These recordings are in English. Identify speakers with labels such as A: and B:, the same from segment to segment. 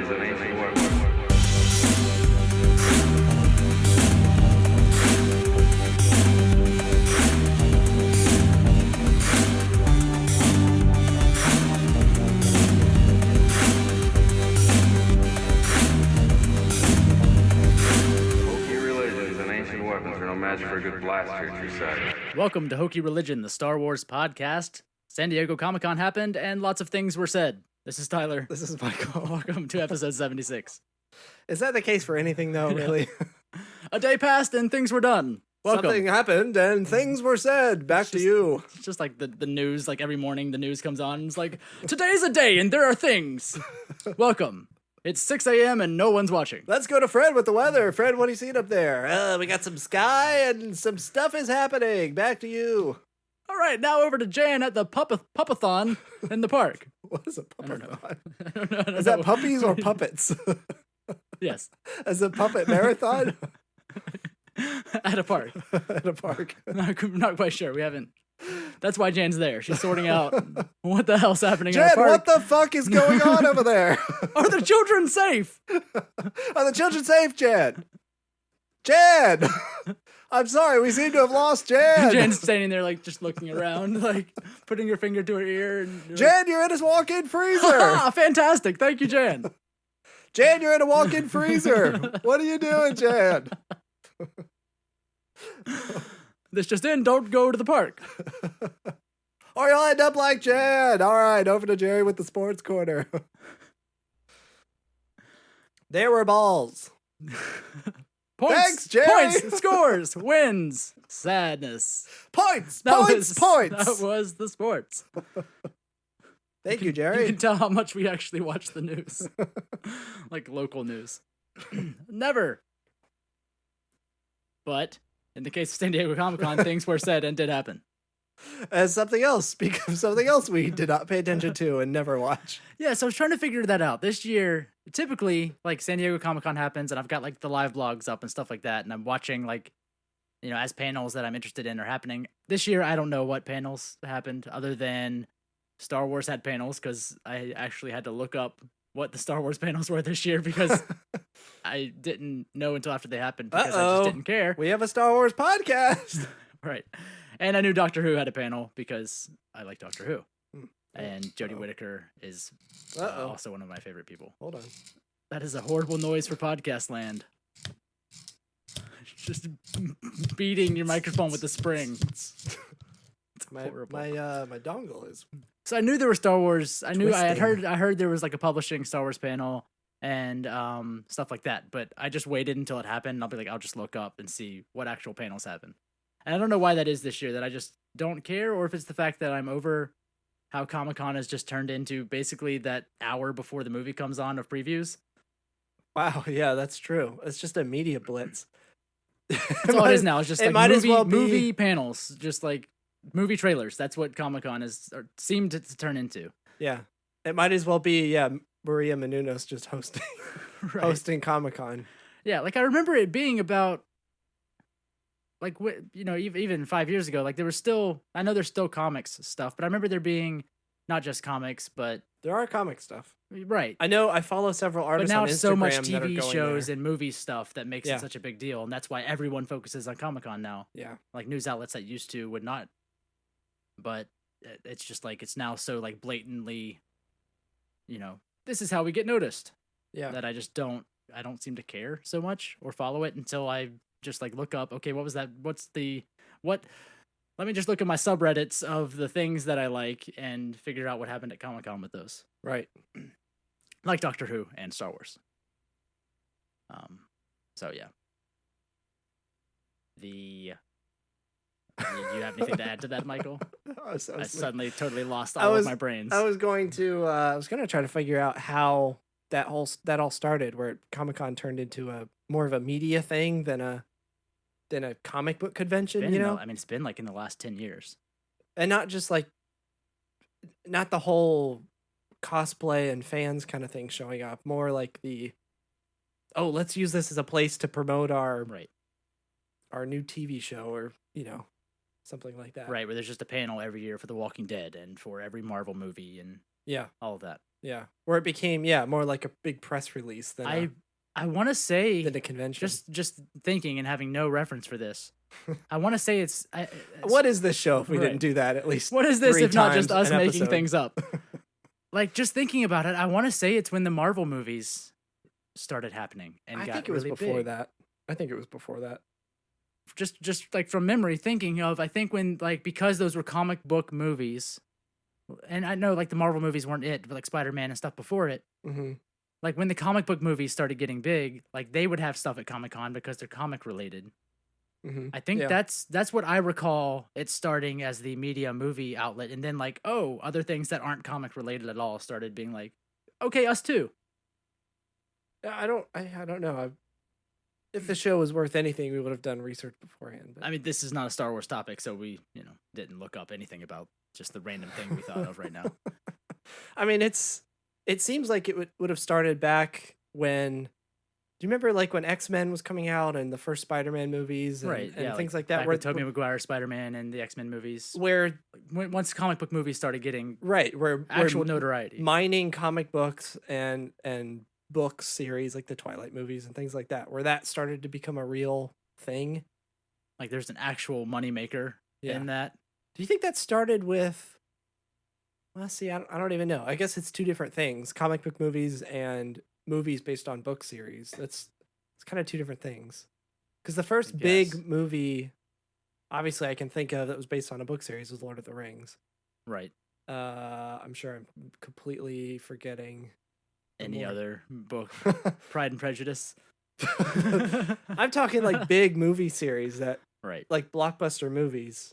A: religions and ancient weapons. Match for a good blast here, true side.
B: Welcome to Hokey Religion, the Star Wars podcast. San Diego Comic-Con happened, and lots of things were said. This is Tyler.
C: This is Michael.
B: Welcome to episode 76.
C: Is that the case for anything, though, really?
B: A day passed, and things were done. Welcome.
C: Something happened, and things were said. Back to you.
B: It's just like the news, like every morning the news comes on, and it's like, today's a day, and there are things. Welcome. It's 6 a.m. and no one's watching.
C: Let's go to Fred with the weather. Fred, what are you seeing up there? We got some sky and some stuff is happening. Back to you.
B: All right, now over to Jan at the pupathon in the park.
C: What is a pupathon?
B: I don't know.
C: Is that puppies or puppets?
B: Yes.
C: Is it puppet marathon?
B: At a park.
C: At a park.
B: Not quite sure. We haven't. That's why Jan's there. She's sorting out what the hell's happening
C: Jan,
B: in the park.
C: what the fuck is going on over there?
B: Are the children safe?
C: Are the children safe, Jan? Jan! I'm sorry, we seem to have lost Jan.
B: Jan's standing there, like, just looking around, like, putting her finger to her ear. And
C: Jan, you're in his walk-in freezer.
B: Ah, fantastic. Thank you, Jan.
C: Jan, you're in a walk-in freezer. What are you doing, Jan?
B: This just in, don't go to the park.
C: Or you'll end up like Jan. All right, over to Jerry with the sports corner. There were balls.
B: Points,
C: thanks, Jerry.
B: Points, scores, wins, sadness.
C: Points.
B: That
C: Points.
B: was the sports.
C: Thank you, Jerry.
B: You can tell how much we actually watch the news. Like local news. Never. But in the case of San Diego Comic-Con, things were said and did happen.
C: As something else, speak of something else we did not pay attention to and never watch.
B: Yeah, so I was trying to figure that out. This year, typically, like, San Diego Comic-Con happens, and I've got, like, the live blogs up and stuff like that, and I'm watching, like, you know, as panels that I'm interested in are happening. This year, I don't know what panels happened, other than Star Wars had panels, because I actually had to look up what the Star Wars panels were this year, because I didn't know until after they happened, because I just didn't care.
C: We have a Star Wars podcast.
B: Right. And I knew Doctor Who had a panel, because I like Doctor Who. And Jodie Whittaker is also one of my favorite people.
C: Hold on.
B: That is a horrible noise for podcast land. Just beating your microphone with a spring. It's horrible.
C: My dongle is.
B: So I knew there were Star Wars. I
C: Twisting.
B: heard there was like a publishing Star Wars panel and stuff like that. But I just waited until it happened. And I'll be like, I'll just look up and see what actual panels happen. And I don't know why that is this year. That I just don't care, or if it's the fact that I'm over how Comic-Con has just turned into basically that hour before the movie comes on of previews.
C: Wow, yeah, that's true. It's just a media blitz.
B: That's all it is now. It's just like movie panels, just like movie trailers. That's what Comic-Con is or seemed to turn into.
C: Yeah, it might as well be Maria Menounos just hosting
B: Right.
C: hosting Comic-Con.
B: Yeah, like I remember it being about like you know, even 5 years ago, like there was still, I know there's still comics stuff, but I remember there being not just comics, but
C: There are comic stuff.
B: right.
C: I know. I follow several
B: But
C: artists
B: now
C: on
B: it's
C: Instagram
B: so much
C: that are
B: TV
C: going
B: shows
C: there.
B: and movie stuff that makes
C: Yeah.
B: it such a big deal, and that's why everyone focuses on Comic-Con now.
C: Yeah,
B: Like news outlets that used to would not, but it's just like it's now so like blatantly, you know, this is how we get noticed.
C: yeah.
B: That I don't seem to care so much or follow it until I just like look up, okay, what was that? Let me just look at my subreddits of the things that I like and figure out what happened at Comic-Con with those.
C: Right.
B: Like Doctor Who and Star Wars. So yeah. You have anything to add to that, Michael? I suddenly totally lost all of my brains.
C: I was going to try to figure out how that all started, where Comic-Con turned into a more of a media thing than a comic book convention, you know?
B: I mean, it's been like in the last 10 years.
C: And not just like, not the whole cosplay and fans kind of thing showing up, more like let's use this as a place to promote our new TV show, or, you know, something like that.
B: Right, where there's just a panel every year for The Walking Dead and for every Marvel movie, and
C: Yeah.
B: all of that.
C: Yeah. Where it became more like a big press release than
B: I want to say
C: a convention.
B: just thinking and having no reference for this. I want to say it's
C: What is this show if we
B: Right.
C: didn't do that at least?
B: what is this
C: 3
B: if not just
C: times
B: us
C: an
B: making
C: episode?
B: things up? Like just thinking about it, I want to say it's when the Marvel movies started happening and
C: I
B: got
C: think it was
B: really
C: before
B: big.
C: that. I think it was before that.
B: Just like from memory, thinking of I think when like because those were comic book movies, and I know like the Marvel movies weren't it, but like Spider-Man and stuff before it.
C: Mm-hmm.
B: Like when the comic book movies started getting big, like they would have stuff at Comic-Con because they're comic related.
C: Mm-hmm.
B: I think
C: Yeah.
B: that's what I recall it starting as the media movie outlet, and then like other things that aren't comic related at all started being like, okay, us too.
C: I don't know. If the show was worth anything, we would have done research beforehand. But
B: I mean, this is not a Star Wars topic, so we didn't look up anything about just the random thing we thought of right now.
C: I mean, it seems like it would have started back when. Do you remember like when X-Men was coming out and the first Spider-Man movies and,
B: Right,
C: and
B: yeah,
C: things
B: like
C: like that?
B: back with Tobey Maguire, Spider-Man, and the X-Men movies.
C: Where
B: Once comic book movies started getting
C: where
B: actual notoriety,
C: mining comic books and book series like the Twilight movies and things like that, where that started to become a real thing.
B: like there's an actual moneymaker in that.
C: Do you think that started with? Well, see, I don't even know. I guess it's two different things: comic book movies and movies based on book series. It's kind of two different things. Because the first big movie, obviously, I can think of that was based on a book series was Lord of the Rings.
B: Right.
C: I'm sure I'm completely forgetting
B: Any other book, Pride and Prejudice.
C: I'm talking like big movie series that,
B: right,
C: like blockbuster movies.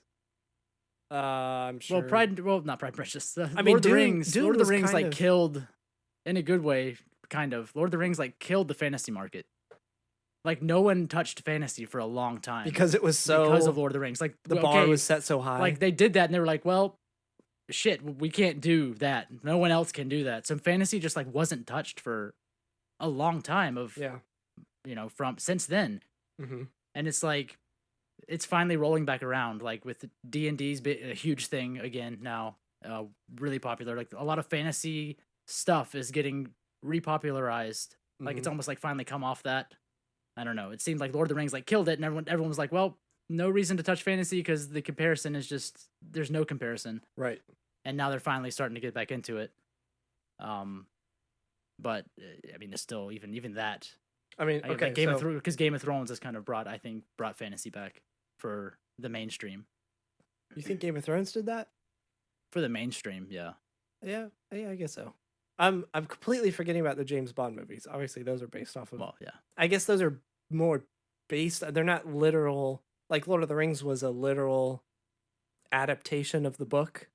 C: I'm sure.
B: Not Pride and Prejudice.
C: I mean,
B: Lord of the
C: Dune-
B: Rings.
C: Dune
B: Lord of the
C: was
B: Rings
C: kind
B: like
C: of-
B: killed, in a good way, kind of. Lord of the Rings like killed the fantasy market. Like no one touched fantasy for a long time
C: because it was
B: because of Lord of the Rings. Like
C: the bar was set so high.
B: Like they did that and they were like, well, shit, we can't do that. No one else can do that. So fantasy just like wasn't touched for a long time of from since then.
C: Mm-hmm.
B: And it's like it's finally rolling back around, like with D&D's a huge thing again now, really popular. Like a lot of fantasy stuff is getting repopularized. Like it's almost like finally come off that. I don't know. It seemed like Lord of the Rings like killed it, and everyone was like, well, no reason to touch fantasy because the comparison is just there's no comparison.
C: Right.
B: And now they're finally starting to get back into it. But I mean, it's still even that.
C: I mean, okay,
B: Game of Thrones has kind of brought fantasy back for the mainstream.
C: You think Game of Thrones did that?
B: For the mainstream, yeah.
C: Yeah, I guess so. I'm completely forgetting about the James Bond movies. Obviously, those are based off of.
B: Well, yeah.
C: I guess those are more based. They're not literal. Like Lord of the Rings was a literal adaptation of the book.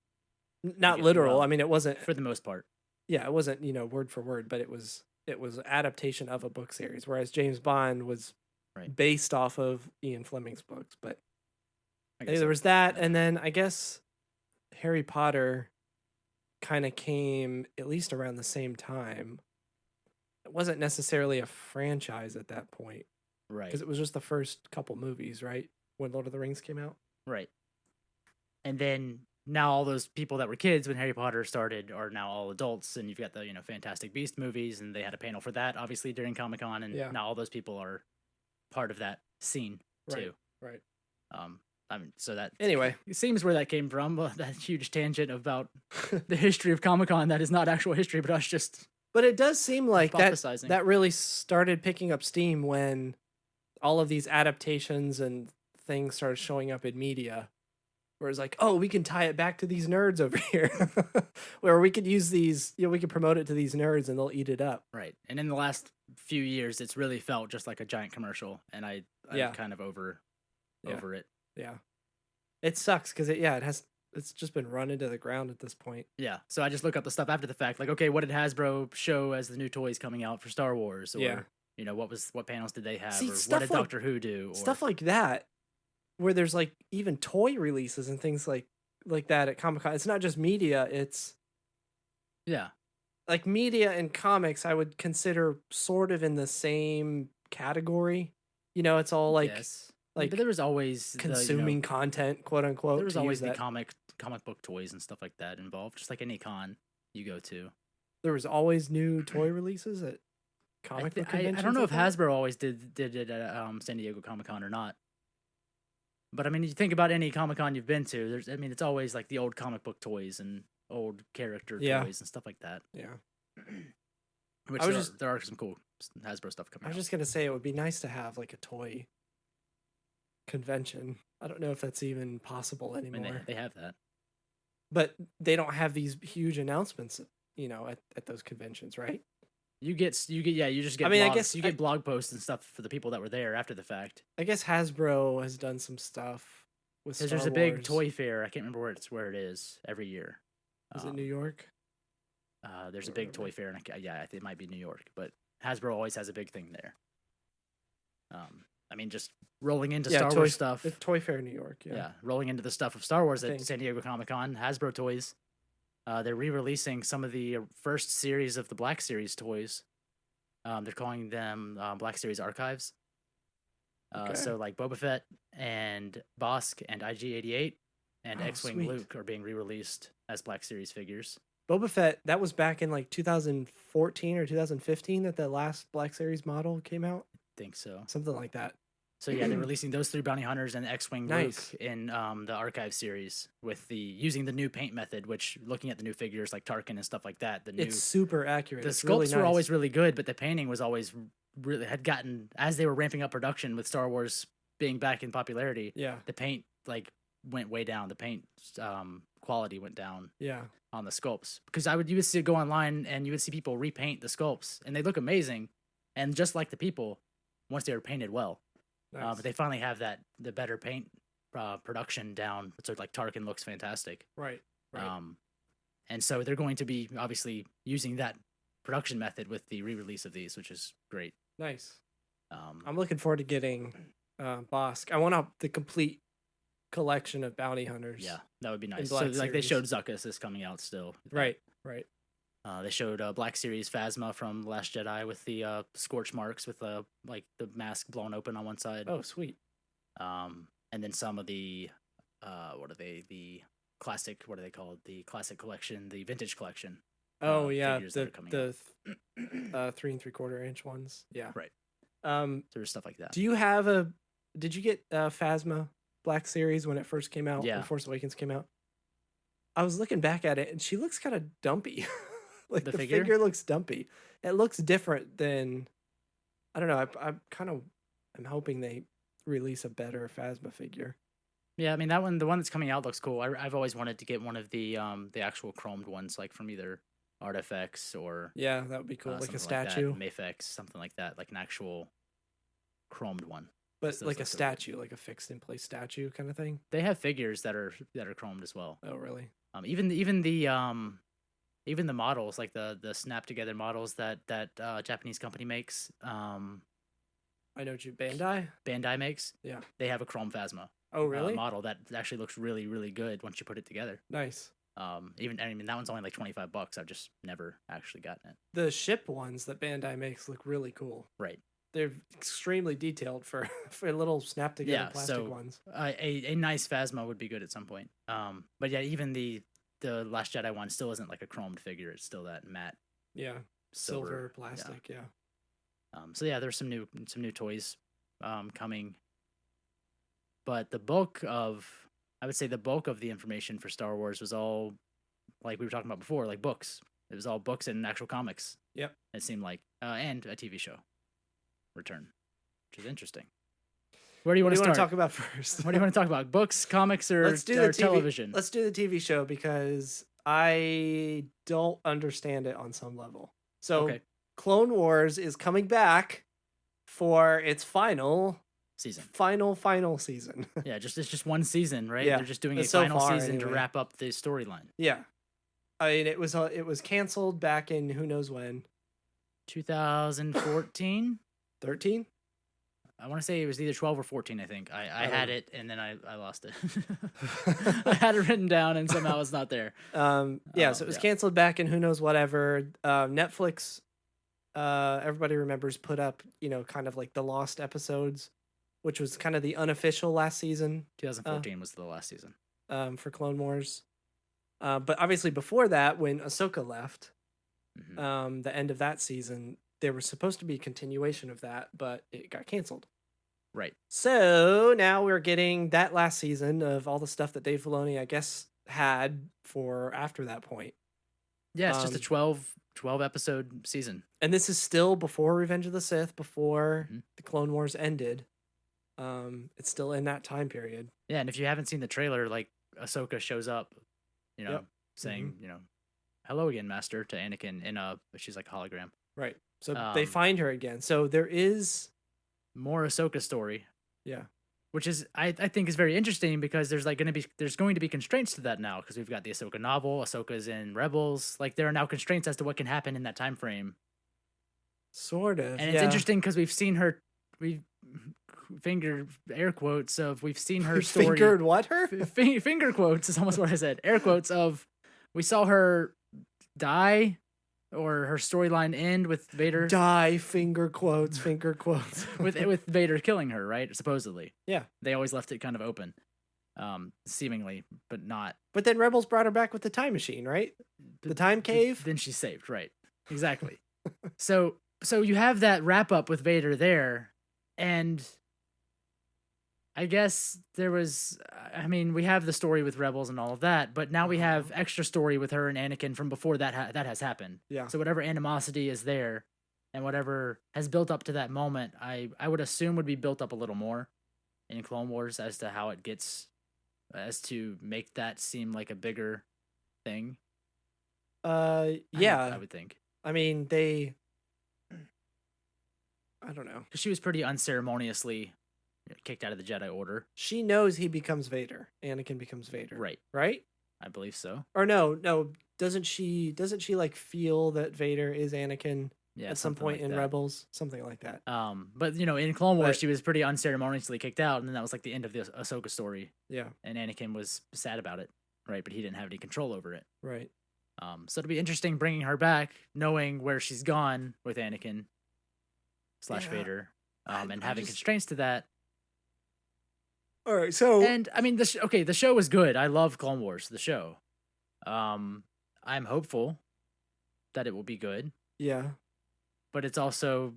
C: Not literal.
B: Well,
C: I mean, it wasn't
B: for the most part.
C: Yeah, it wasn't word for word, but it was adaptation of a book series. Whereas James Bond was based off of Ian Fleming's books. But there was that, and then I guess Harry Potter kind of came at least around the same time. It wasn't necessarily a franchise at that point,
B: right?
C: Because it was just the first couple movies, right? When Lord of the Rings came out,
B: right? And then now all those people that were kids when Harry Potter started are now all adults, and you've got the Fantastic Beast movies, and they had a panel for that obviously during Comic-Con, and now all those people are part of that scene too.
C: Right.
B: I mean, so that
C: anyway,
B: it seems where that came from. That huge tangent about the history of Comic-Con that is not actual history, but us just.
C: But it does seem like that really started picking up steam when all of these adaptations and things started showing up in media. Where it's like, oh, we can tie it back to these nerds over here, where we could use these, we could promote it to these nerds and they'll eat it up.
B: Right. And in the last few years, it's really felt just like a giant commercial, and I'm kind of over it.
C: Yeah, it sucks because it's just been run into the ground at this point.
B: Yeah, so I just look up the stuff after the fact, like, okay, what did Hasbro show as the new toys coming out for Star Wars, or what panels did they have, or what did Doctor Who do, or
C: stuff like that, where there's like even toy releases and things like that at Comic-Con. It's not just media; it's like media and comics. I would consider sort of in the same category. It's all like.
B: Yes. But there was always
C: consuming content, quote unquote.
B: There was always the comic book toys and stuff like that involved, just like any con. you go to.
C: There was always new toy releases at comic book conventions.
B: I don't know
C: like
B: if
C: that?
B: Hasbro always did it at San Diego Comic-Con or not. But I mean, you think about any Comic-Con you've been to, it's always like the old comic book toys and old character toys and stuff like that.
C: Yeah.
B: Which there are some cool Hasbro stuff coming out.
C: I was just gonna say it would be nice to have like a toy convention. I don't know if that's even possible
B: I
C: anymore.
B: mean, they have that.
C: But they don't have these huge announcements, at those conventions, right?
B: You just get
C: I mean,
B: blogs.
C: I guess
B: you get blog posts and stuff for the people that were there after the fact.
C: I guess Hasbro has done some stuff with Star
B: There's a
C: Wars.
B: big toy fair. I can't remember where it is every year.
C: Is it New York?
B: There's a big toy fair, and I think it might be New York, but Hasbro always has a big thing there. I mean, just rolling into Star Wars stuff.
C: The Toy Fair New York, yeah.
B: Rolling into the stuff of Star Wars at San Diego Comic-Con, Hasbro toys. They're re-releasing some of the first series of the Black Series toys. They're calling them Black Series Archives. So like Boba Fett and Bosk and IG-88 and X-Wing Luke are being re-released as Black Series figures.
C: Boba Fett, that was back in like 2014 or 2015 that the last Black Series model came out.
B: I think so.
C: Something like that.
B: So yeah, they're releasing those 3 bounty hunters and X-Wing Luke in the Archive series with using the new paint method. Which, looking at the new figures like Tarkin and stuff like that,
C: it's super accurate.
B: The
C: it's
B: sculpts
C: really nice.
B: were always really good, but the painting was always had gotten, as they were ramping up production with Star Wars being back in popularity.
C: Yeah,
B: the paint went way down. The paint quality went down.
C: Yeah, on the
B: sculpts, because you would go online and you would see people repaint the sculpts and they look amazing, and just like the people once they were painted well.
C: Nice.
B: But they finally have the better paint production down, so like Tarkin looks fantastic.
C: Right.
B: And so they're going to be obviously using that production method with the re-release of these, which is great.
C: Nice. I'm looking forward to getting Bosk. I want the complete collection of bounty hunters.
B: Yeah, that would be nice. So like they showed Zuckuss is coming out still.
C: Right.
B: They showed Black Series Phasma from Last Jedi with the scorch marks with like the mask blown open on one side.
C: Oh, sweet.
B: And then some of the the classic, what are they called? The classic collection, the vintage collection.
C: Oh yeah, the 3 3/4 inch ones. Yeah.
B: Right. So there's stuff like that.
C: Did you get Phasma Black Series when it first came out?
B: Yeah.
C: When Force Awakens came out. I was looking back at it and she looks kind of dumpy. Like the figure looks dumpy. It looks different than, I don't know. I'm hoping they release a better Phasma figure.
B: Yeah, I mean the one that's coming out looks cool. I've always wanted to get one of the actual chromed ones, like from either Artifacts or
C: that would be cool, like a statue,
B: like Mayfex, something like that, like an actual chromed one.
C: But like a statue, like a fixed in place statue kind of thing.
B: They have figures that are chromed as well.
C: Oh really?
B: Even the models, like the snap together models that Japanese company makes.
C: I know what Bandai
B: makes.
C: Yeah,
B: they have a chrome Phasma.
C: Oh really?
B: Model that actually looks really really good once you put it together.
C: Nice.
B: I mean that one's only like $25. I've just never actually gotten it.
C: The ship ones that Bandai makes look really cool.
B: Right.
C: They're extremely detailed for little snap together plastic ones.
B: A nice Phasma would be good at some point. But yeah, even the Last Jedi one still isn't like a chromed figure. It's still that matte.
C: Yeah. Silver plastic. Yeah.
B: So yeah, there's some new toys coming. But I would say the bulk of the information for Star Wars was all, like we were talking about before, like books. It was all books and actual comics.
C: Yep.
B: It seemed like, and a TV show return, which is interesting. Where do you want to
C: talk about first?
B: What do you want to talk about? Books, comics, or television?
C: Let's do the TV show because I don't understand it on some level. So, Clone Wars is coming back for its final
B: season.
C: Final season.
B: Yeah, it's just one season, right?
C: Yeah,
B: they're just doing a final season to wrap up the storyline.
C: Yeah, I mean it was canceled back in who knows when.
B: 2014,
C: 13.
B: I want to say it was either 12 or 14, I think. I had it, and then I lost it. I had it written down, and somehow it's not there.
C: So it was canceled back in who knows whatever. Netflix, everybody remembers, put up, kind of like the lost episodes, which was kind of the unofficial last season.
B: 2014 was the last season.
C: For Clone Wars. But obviously before that, when Ahsoka left,
B: Mhm.
C: the end of that season, there was supposed to be a continuation of that, but it got canceled.
B: Right.
C: So now we're getting that last season of all the stuff that Dave Filoni, I guess, had for after that point.
B: Yeah, it's just a
C: Um,
B: 12 episode season.
C: And this is still before Revenge of the Sith, before
B: Mhm.
C: the Clone Wars ended. It's still in that time period.
B: Yeah, and if you haven't seen the trailer, like Ahsoka shows up,
C: Yep.
B: saying, hello again, Master, to Anakin in she's like a hologram.
C: Right. So they
B: Um,
C: find her again. So there is,
B: More Ahsoka story,
C: yeah.
B: which is I think is very interesting because there's going to be constraints to that now because we've got the Ahsoka novel, Ahsoka's in Rebels, like there are now constraints as to what can happen in that time frame.
C: Sort of.
B: And it's interesting because we've seen her, we finger air quotes of we've seen her story.
C: Fingered what her?
B: Finger quotes is almost what I said. Air quotes of we saw her die or her storyline end with Vader
C: Die, finger quotes.
B: with Vader killing her, right? Supposedly.
C: Yeah.
B: They always left it kind of open. Seemingly, but not.
C: But then Rebels brought her back with the time machine, right? The time cave?
B: Then she's saved, right? Exactly. So you have that wrap up with Vader there, and I guess there was. I mean, we have the story with Rebels and all of that, but now we have extra story with her and Anakin from before that that has happened.
C: Yeah.
B: So whatever animosity is there, and whatever has built up to that moment, I would assume would be built up a little more in Clone Wars as to how it gets, as to make that seem like a bigger thing.
C: Yeah.
B: I would think.
C: I mean, I don't know.
B: Because she was pretty unceremoniously kicked out of the Jedi Order.
C: She knows he becomes Vader. Anakin becomes Vader.
B: Right.
C: Right?
B: I believe so.
C: Or no. Doesn't she like feel that Vader is Anakin
B: Yeah.
C: at some
B: something
C: point
B: like
C: in
B: that.
C: Rebels? Something like that.
B: But in Clone Wars,
C: But-
B: she was pretty unceremoniously kicked out, and then that was like the end of the Ahsoka story.
C: Yeah.
B: And Anakin was sad about it, right? But he didn't have any control over it.
C: Right.
B: So it'll be interesting bringing her back, knowing where she's gone with Anakin /
C: Yeah.
B: Vader, and
C: I
B: having
C: just-
B: constraints to that.
C: All right. So
B: And I mean, the show was good. I love Clone Wars, the show. I'm hopeful that it will be good,
C: yeah.
B: but it's also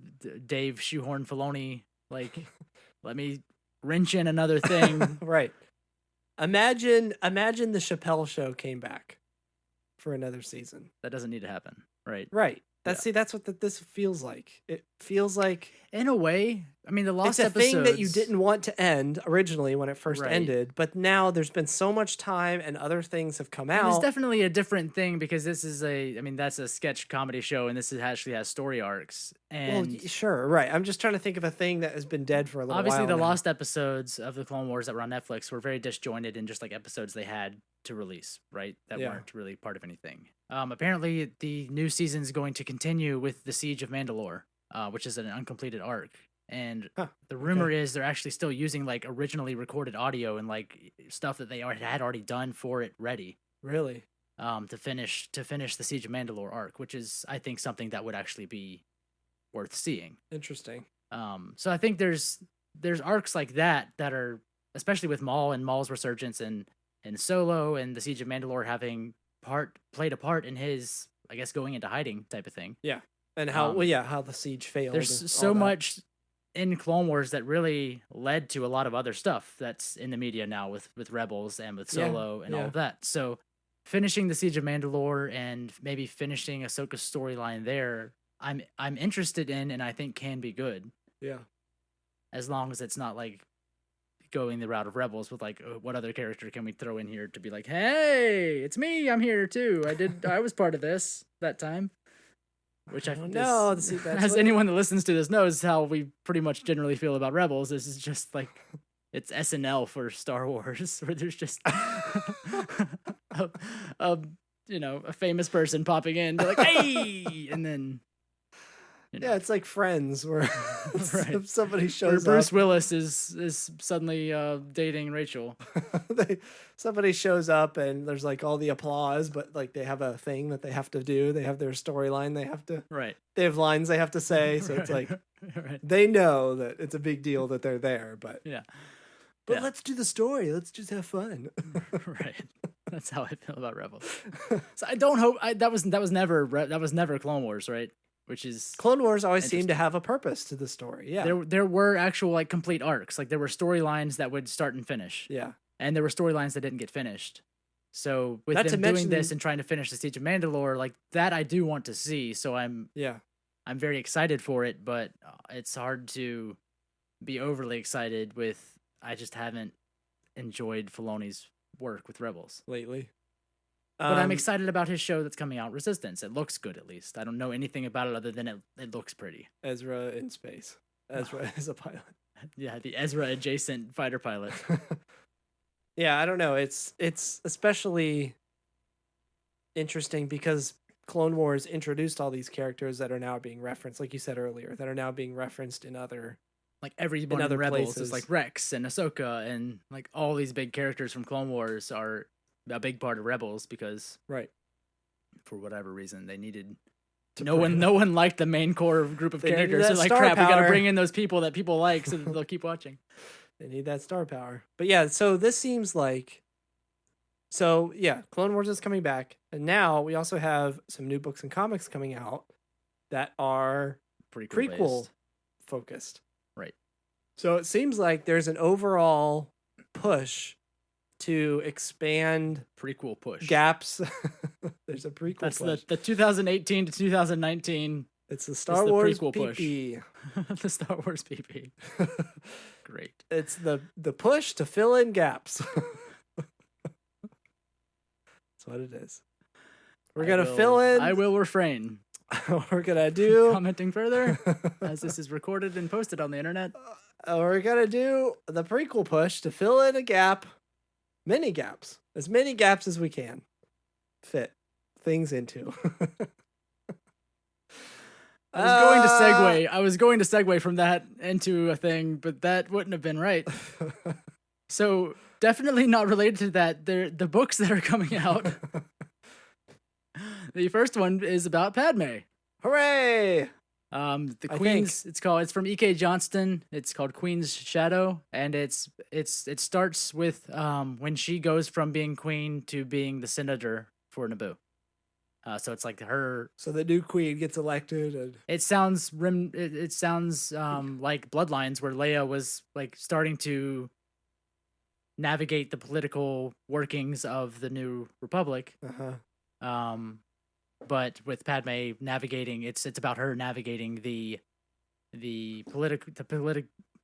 B: Dave Shoehorn Filoni, like, let me wrench in another thing.
C: Right. Imagine the Chappelle Show came back for another season.
B: That doesn't need to happen, right?
C: Right. That's what this feels like. It feels like
B: In a way, I mean, the lost
C: it's a
B: episodes.
C: thing that you didn't want to end originally when it first
B: Right.
C: ended, but now there's been so much time and other things have come
B: And it's
C: out.
B: definitely a different thing because this is that's a sketch comedy show, and actually has story arcs.
C: Well,
B: And
C: sure, right. I'm just trying to think of a thing that has been dead for a little
B: obviously,
C: while
B: the
C: now.
B: lost episodes of the Clone Wars that were on Netflix were very disjointed and just like episodes they had to release, right? That
C: Yeah.
B: weren't really part of anything. Apparently, the new season is going to continue with the Siege of Mandalore, which is an uncompleted arc. And
C: Huh,
B: the rumor is they're actually still using like originally recorded audio and like stuff that they had already done for it ready.
C: Really?
B: To finish the Siege of Mandalore arc, which is I think something that would actually be worth seeing.
C: Interesting.
B: So I think there's arcs like that are, especially with Maul and Maul's resurgence and Solo and the Siege of Mandalore having played a part in his, I guess, going into hiding type of thing.
C: And how how the siege failed. and
B: There's
C: all
B: so
C: that.
B: much in Clone Wars that really led to a lot of other stuff that's in the media now with Rebels and with
C: Yeah,
B: Solo and all
C: yeah.
B: of that. So finishing the Siege of Mandalore and maybe finishing Ahsoka's storyline there, I'm interested in, and I think can be good,
C: Yeah.
B: as long as it's not like going the route of Rebels with like, what other character can we throw in here to be like, hey, it's me, I'm here too. I was part of this that time. Which I
C: don't know. See, that's
B: as
C: what-
B: anyone that listens to this knows how we pretty much generally feel about Rebels. This is just like it's SNL for Star Wars, where there's just a famous person popping in, they're like, hey, and then
C: Yeah, it's like Friends, where
B: Right.
C: somebody
B: where
C: shows
B: Bruce
C: up.
B: Willis is suddenly dating Rachel.
C: Somebody shows up and there's like all the applause, but like they have a thing that they have to do. They have their storyline.
B: Right.
C: They have lines they have to say. So it's like
B: right.
C: they know that it's a big deal that they're there. But
B: Yeah.
C: but
B: Yeah.
C: let's do the story. Let's just have fun.
B: Right. That's how I feel about Rebels. So I don't hope that was never Clone Wars, right? Which is
C: Clone Wars always seemed to have a purpose to the story. Yeah.
B: there were actual like complete arcs. Like there were storylines that would start and finish.
C: Yeah.
B: And there were storylines that didn't get finished. So with
C: Not to
B: them doing
C: mention-
B: this and trying to finish the Siege of Mandalore, like that I do want to see. So I'm very excited for it, but it's hard to be overly excited with. I just haven't enjoyed Filoni's work with Rebels
C: lately.
B: But I'm excited about his show that's coming out, Resistance. It looks good, at least. I don't know anything about it other than it looks pretty.
C: Ezra in space. Ezra is a pilot.
B: Yeah, the Ezra adjacent fighter pilot.
C: Yeah, I don't know. It's especially interesting because Clone Wars introduced all these characters that are now being referenced, like you said earlier, that are now being referenced in other
B: like everyone in
C: other
B: Rebels
C: places.
B: is like Rex and Ahsoka and like all these big characters from Clone Wars are a big part of Rebels because for whatever reason they needed no one liked the main core group of
C: They needed
B: characters.
C: that
B: So like
C: star
B: crap, we gotta
C: power.
B: bring in those people that people like so that they'll keep watching.
C: They need that star power. But yeah, so this seems like Clone Wars is coming back, and now we also have some new books and comics coming out that are prequel
B: based.
C: focused.
B: Right.
C: So it seems like there's an overall push to expand
B: Prequel push.
C: gaps. There's a prequel
B: That's
C: push.
B: the 2018 to 2019.
C: It's the
B: It's
C: Star
B: the
C: Wars
B: prequel push.
C: PP.
B: The Star Wars PP. Great.
C: It's the push to fill in gaps. That's what it is. We're gonna fill in.
B: I will refrain
C: We're gonna do.
B: commenting further as this is recorded and posted on the internet.
C: We're gonna do the prequel push to fill in a gap, many gaps, as many gaps as we can fit things into.
B: I was going to segue from that into a thing, but that wouldn't have been right. So definitely not related to that. The books that are coming out. The first one is about Padme.
C: Hooray!
B: The
C: I
B: Queen's. It's from E.K. Johnston. It's called Queen's Shadow, and it starts with when she goes from being queen to being the senator for Naboo. So it's like her.
C: So the new queen gets elected, and
B: It sounds it sounds like Bloodlines, where Leia was like starting to navigate the political workings of the New Republic. But with Padme navigating, it's about her navigating the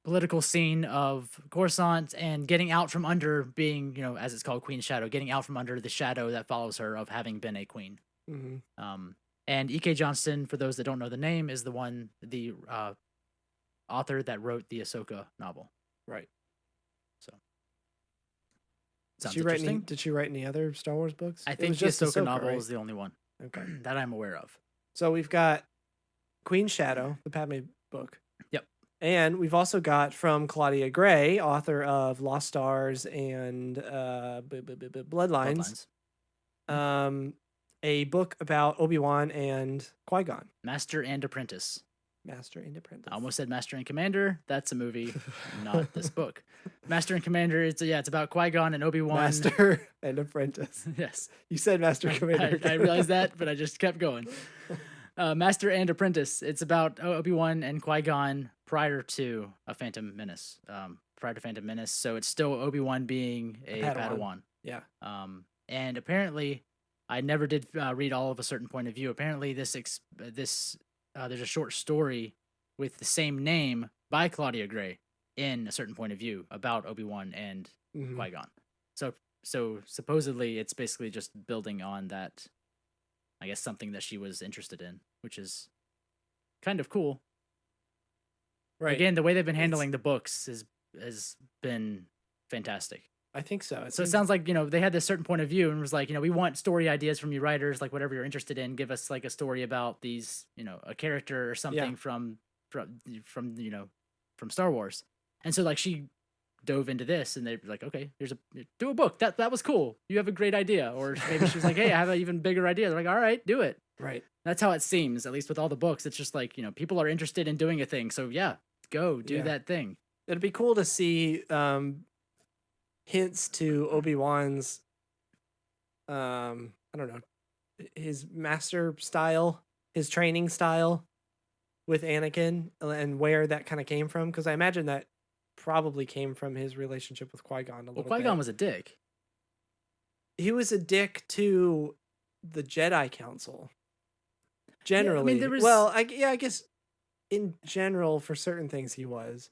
B: political scene of Coruscant and getting out from under being, as it's called, Queen's Shadow, getting out from under the shadow that follows her of having been a queen. And E.K. Johnston, for those that don't know the name, is the author that wrote the Ahsoka novel.
C: Right.
B: So,
C: Did
B: sounds
C: she write
B: interesting.
C: did she write any other Star Wars books?
B: I
C: It
B: think
C: was
B: the
C: just
B: Ahsoka novel
C: right?
B: is the only one
C: Okay.
B: that I'm aware of.
C: So we've got Queen Shadow, the Padme book.
B: Yep.
C: And we've also got from Claudia Gray, author of Lost Stars and Bloodlines, a book about Obi-Wan and Qui-Gon.
B: Master and Apprentice.
C: Master and Apprentice.
B: I almost said Master and Commander. That's a movie, not this book. Master and Commander. It's about Qui-Gon and Obi-Wan.
C: Master and Apprentice.
B: Yes.
C: You said Master and Commander.
B: I realized that, but I just kept going. Master and Apprentice. It's about Obi-Wan and Qui-Gon prior to a Phantom Menace. So it's still Obi-Wan being a Padawan.
C: Yeah.
B: And apparently, I never did read all of A Certain Point of View. Apparently, there's a short story with the same name by Claudia Gray in A Certain Point of View about Obi-Wan and Qui-Gon. So supposedly it's basically just building on that, I guess, something that she was interested in, which is kind of cool.
C: Right.
B: Again, the way they've been handling the books has been fantastic.
C: I think so.
B: So it sounds like, they had this certain point of view and was like, we want story ideas from you writers, like whatever you're interested in, give us like a story about these, a character or something from Star Wars. And so like she dove into this and they're like, okay, do a book. That was cool. You have a great idea. Or maybe she was like, hey, I have an even bigger idea. They're like, all right, do it.
C: Right.
B: That's how it seems, at least with all the books. It's just like, people are interested in doing a thing. So yeah, go do that thing.
C: It'd be cool to see hints to Obi-Wan's I don't know, his master style, his training style with Anakin, and where that kind of came from, because I imagine that probably came from his relationship with Qui-Gon a
B: Well,
C: little
B: Qui-Gon
C: bit.
B: was a dick.
C: He was a dick to the Jedi Council. Generally,
B: Yeah, I mean, there was.
C: well, I guess in general for certain things he was.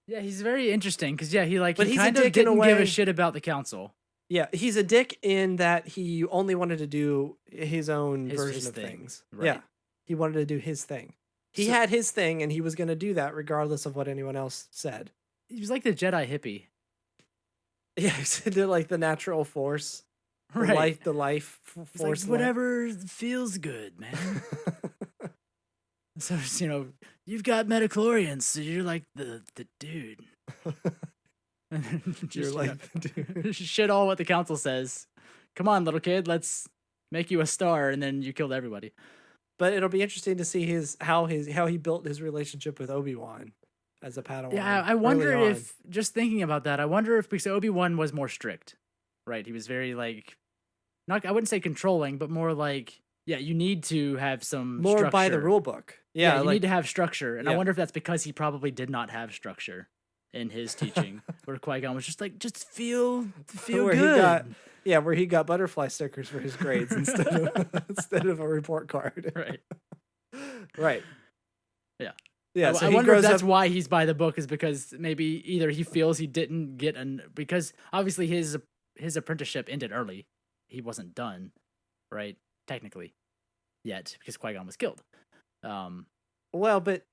B: Yeah, he's very interesting because he
C: But
B: he
C: he's a
B: kind
C: dick
B: of
C: in a
B: didn't give
C: way-
B: a shit about the council.
C: Yeah, he's a dick in that he only wanted to do his own version
B: his
C: of
B: thing,
C: things.
B: right.
C: Yeah, he wanted to do his thing. He
B: So-
C: had his thing, and he was going to do that regardless of what anyone else said.
B: He was like the Jedi hippie,
C: Yeah, he did like the natural force,
B: right?
C: the life
B: It's
C: force.
B: like whatever feels good, man. So you've got metachlorians, so you're like the dude. And then
C: You're like the dude.
B: shit all what the council says. Come on, little kid, let's make you a star, and then you killed everybody.
C: But it'll be interesting to see how he built his relationship with Obi-Wan as a Padawan.
B: Yeah, I wonder
C: early on.
B: if, just thinking about that, I wonder if, because Obi-Wan was more strict, right? He was very not, I wouldn't say controlling, but more you need to have some
C: more
B: structure.
C: by the rule book. Yeah,
B: you need to have structure, and I
C: Yeah.
B: wonder if that's because he probably did not have structure in his teaching, where Qui-Gon was just feel
C: where
B: good.
C: where he got butterfly stickers for his grades instead of a report card.
B: Right.
C: Right.
B: Yeah.
C: Yeah.
B: I wonder if that's why he's by the book, is because maybe either he feels he didn't get because obviously his apprenticeship ended early. He wasn't done, right? Technically, yet, because Qui-Gon was killed.
C: Well, but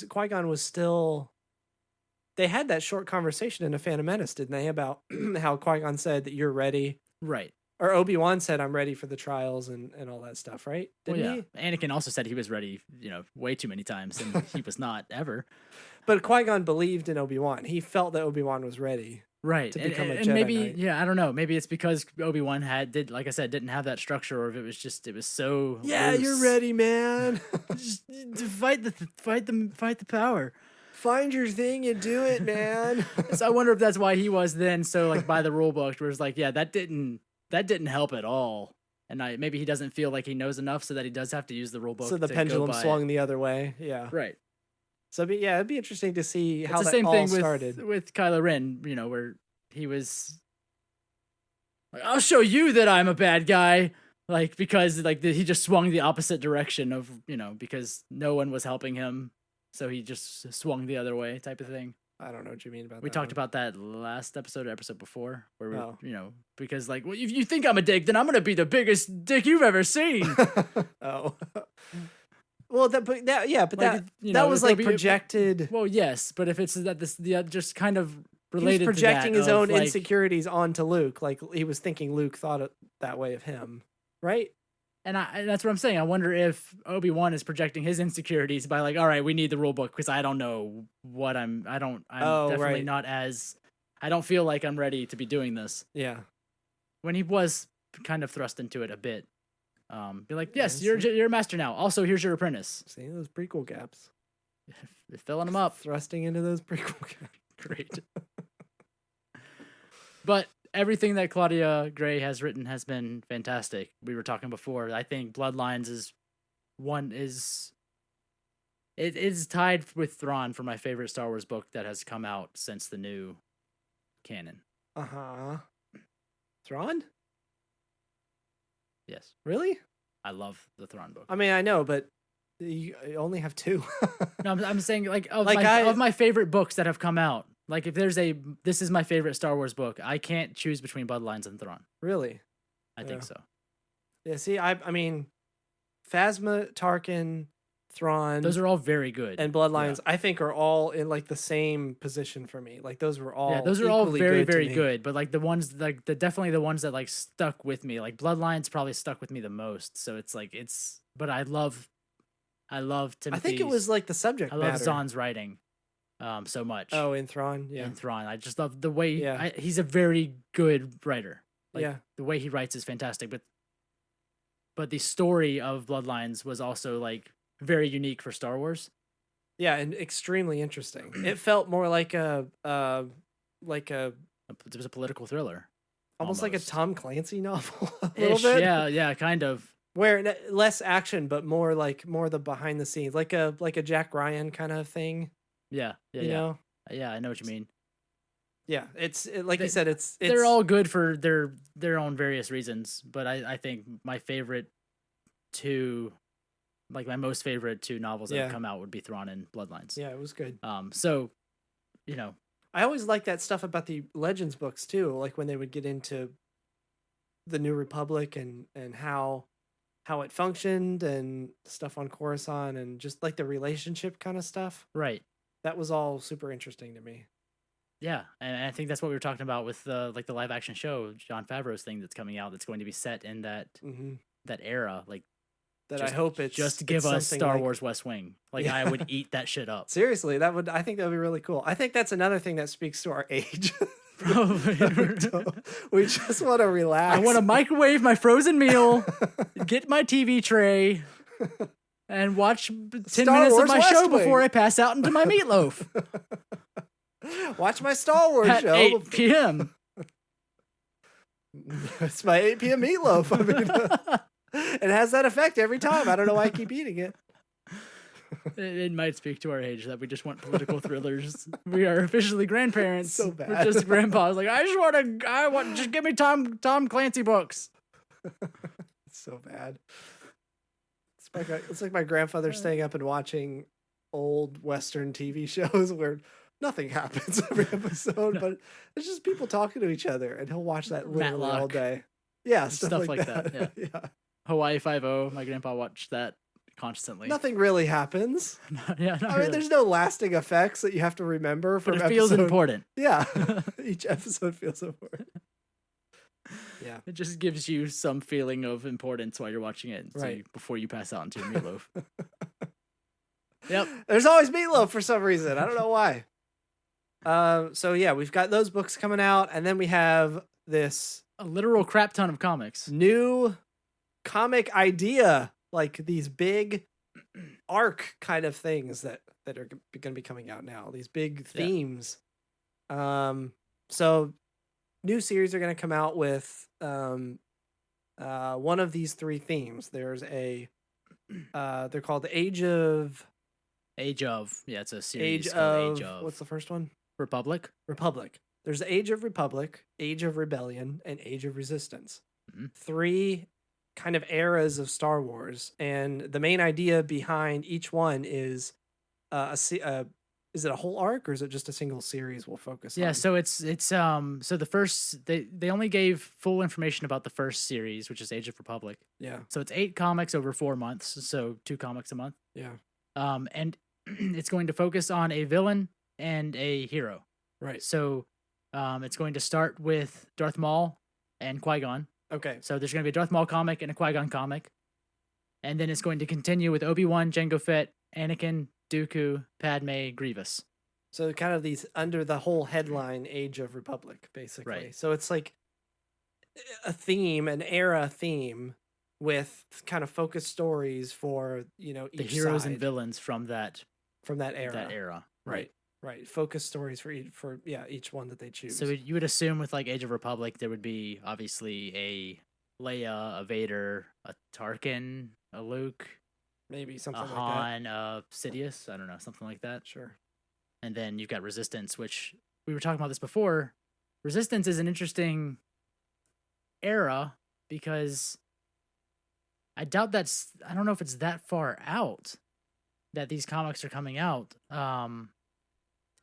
C: Qui-Gon was still. They had that short conversation in A Phantom Menace, didn't they? About how Qui-Gon said that you're ready.
B: Right.
C: Or Obi-Wan said, I'm ready for the trials and all that stuff, right? Didn't he?
B: Anakin also said he was ready, way too many times, and he was not ever.
C: But Qui-Gon believed in Obi-Wan. He felt that Obi-Wan was ready.
B: Right.
C: To become a
B: and
C: Jedi
B: maybe,
C: Knight.
B: I don't know. Maybe it's because Obi-Wan like I said, didn't have that structure, or if it was so
C: Yeah,
B: loose.
C: you're ready, man.
B: Just fight the power.
C: Find your thing and do it, man.
B: So I wonder if that's why he was then so by the rule book, where it's that didn't help at all, and maybe he doesn't feel like he knows enough, so that he does have to use the rule book.
C: So the
B: to
C: pendulum
B: go by
C: swung the other way. Yeah.
B: Right.
C: So it'd be interesting to see how
B: It's the
C: that
B: same
C: all
B: thing
C: started.
B: with Kylo Ren, where he was like, "I'll show you that I'm a bad guy," because he just swung the opposite direction of because no one was helping him. So he just swung the other way, type of thing.
C: I don't know what you mean about that.
B: We talked about that last episode or episode before, where
C: Oh.
B: because well, if you think I'm a dick, then I'm gonna be the biggest dick you've ever seen.
C: Oh. Well, that was
B: it'll be-
C: projected.
B: Well, yes, but if it's just kind of
C: He was
B: related,
C: projecting
B: to
C: his
B: that
C: own
B: of,
C: insecurities onto Luke. Like he was thinking Luke thought it that way of him, right?
B: And that's what I'm saying. I wonder if Obi-Wan is projecting his insecurities by all right, we need the rule book because I don't know what I'm definitely
C: right.
B: not I don't feel like I'm ready to be doing this.
C: Yeah.
B: When he was kind of thrust into it a bit. Be like, yes,
C: Yeah,
B: you're a master now. Also, here's your apprentice.
C: See those prequel gaps.
B: Filling them up.
C: Thrusting into those prequel gaps.
B: Great. But everything that Claudia Gray has written has been fantastic. We were talking before. I think Bloodlines it is tied with Thrawn for my favorite Star Wars book that has come out since the new canon.
C: Thrawn?
B: Yes.
C: Really?
B: I love the Thrawn book.
C: I mean, I know, but you only have two.
B: No, I'm saying of my favorite books that have come out. If there's this is my favorite Star Wars book, I can't choose between Bloodlines and Thrawn.
C: Really?
B: I think so.
C: Yeah, see, I mean, Phasma, Tarkin, Thrawn,
B: Those are all very good.
C: and Bloodlines, I think are all in the same position for me. Those were all
B: those are all
C: equally
B: very,
C: good to
B: very
C: me.
B: good. But the ones definitely the ones that stuck with me. Bloodlines probably stuck with me the most. So it's but I love Timothy's.
C: I think it was the subject
B: I love
C: matter.
B: Zahn's writing so much.
C: Oh, in Thrawn, yeah.
B: In Thrawn. I just love the way
C: Yeah.
B: he's a very good writer.
C: Yeah.
B: The way he writes is fantastic, but the story of Bloodlines was also very unique for Star Wars.
C: Yeah, and extremely interesting. It felt more like a
B: It was a political thriller.
C: almost like a
B: almost.
C: Tom Clancy novel a little
B: Ish,
C: bit.
B: yeah, kind of.
C: Where less action, but more the behind the scenes, like a Jack Ryan kind of thing.
B: Yeah,
C: You know?
B: yeah. I know what you mean.
C: Yeah, like you
B: They-
C: said, it's
B: They're all good for their own various reasons, but I think my favorite two, like my most favorite two novels that have come out would be Thrawn and Bloodlines.
C: Yeah, it was good.
B: So, you know,
C: I always like that stuff about the Legends books too, like when they would get into the New Republic and how it functioned and stuff on Coruscant and just like the relationship kind of stuff.
B: right.
C: That was all super interesting to me.
B: Yeah, and I think that's what we were talking about with like the live action show, Jon Favreau's thing that's coming out, that's going to be set in that that era. Like
C: that, I hope it's
B: just give
C: it's
B: us
C: something
B: Star
C: like,
B: Wars West Wing. Like
C: Yeah.
B: I would eat that shit up.
C: Seriously, I think that would be really cool. I think that's another thing that speaks to our age.
B: Probably.
C: We just want to relax.
B: I want to microwave my frozen meal, get my TV tray, and watch 10
C: Star
B: minutes
C: Wars
B: of my
C: West
B: show
C: Wing.
B: before I pass out into my meatloaf
C: Watch my Star Wars
B: at
C: show
B: 8 p.m.
C: It's my 8 p.m. meatloaf. I mean, it has that effect every time. I don't know why I keep eating it.
B: It might speak to our age that we just want political thrillers. We are officially grandparents.
C: So
B: We're
C: bad.
B: just grandpas. Like just give me Tom Clancy books.
C: It's so bad. It's like my grandfather staying up and watching old Western TV shows where nothing happens every episode, but it's just people talking to each other, and he'll watch that literally all
B: Matlock.
C: day. Yeah,
B: Stuff like that,
C: yeah.
B: Hawaii 5-0. My grandpa watched that constantly.
C: Nothing really happens.
B: Yeah, not
C: I mean,
B: really.
C: there's no lasting effects that you have to remember from
B: But it feels
C: episode-
B: important.
C: Yeah, each episode feels important. Yeah,
B: It just gives you some feeling of importance while you're watching it,
C: Right.
B: before you pass out into your meatloaf. Yep.
C: there's always meatloaf for some reason. I don't know why. So yeah, we've got those books coming out, and then we have this
B: A literal crap ton of comics.
C: new comic idea, like these big arc kind of things that are going to be coming out now. These big themes. So new series are going to come out with one of these three themes. There's they're called Age of.
B: Yeah, it's a series
C: Age
B: called
C: of,
B: Age of
C: what's the first one?
B: Republic.
C: Republic. There's the Age of Republic, Age of Rebellion, and Age of Resistance.
B: Mhm.
C: Three kind of eras of Star Wars, and the main idea behind each one is is it a whole arc or is it just a single series we'll focus on?
B: Yeah, so it's so the first they only gave full information about the first series, which is Age of Republic.
C: Yeah.
B: So it's 8 comics over 4 months, so 2 comics a month.
C: Yeah.
B: And it's going to focus on a villain and a hero.
C: Right.
B: So it's going to start with Darth Maul and Qui-Gon.
C: Okay.
B: So there's going to be a Darth Maul comic and a Qui-Gon comic. And then it's going to continue with Obi-Wan, Jango Fett, Anakin, Dooku, Padme, Grievous.
C: So kind of these under the whole headline Age of Republic, basically.
B: Right.
C: So it's like a theme, an era theme with kind of focused stories for,
B: The
C: each
B: heroes
C: side
B: and villains from that
C: era.
B: that era.
C: Right. Right. Focused stories for each one that they choose.
B: So you would assume with like Age of Republic there would be obviously a Leia, a Vader, a Tarkin, a Luke,
C: maybe
B: a
C: something like that.
B: Han, a Sidious. I don't know, something like that.
C: Sure.
B: And then you've got Resistance, which we were talking about this before. Resistance is an interesting era because I doubt I don't know if it's that far out that these comics are coming out.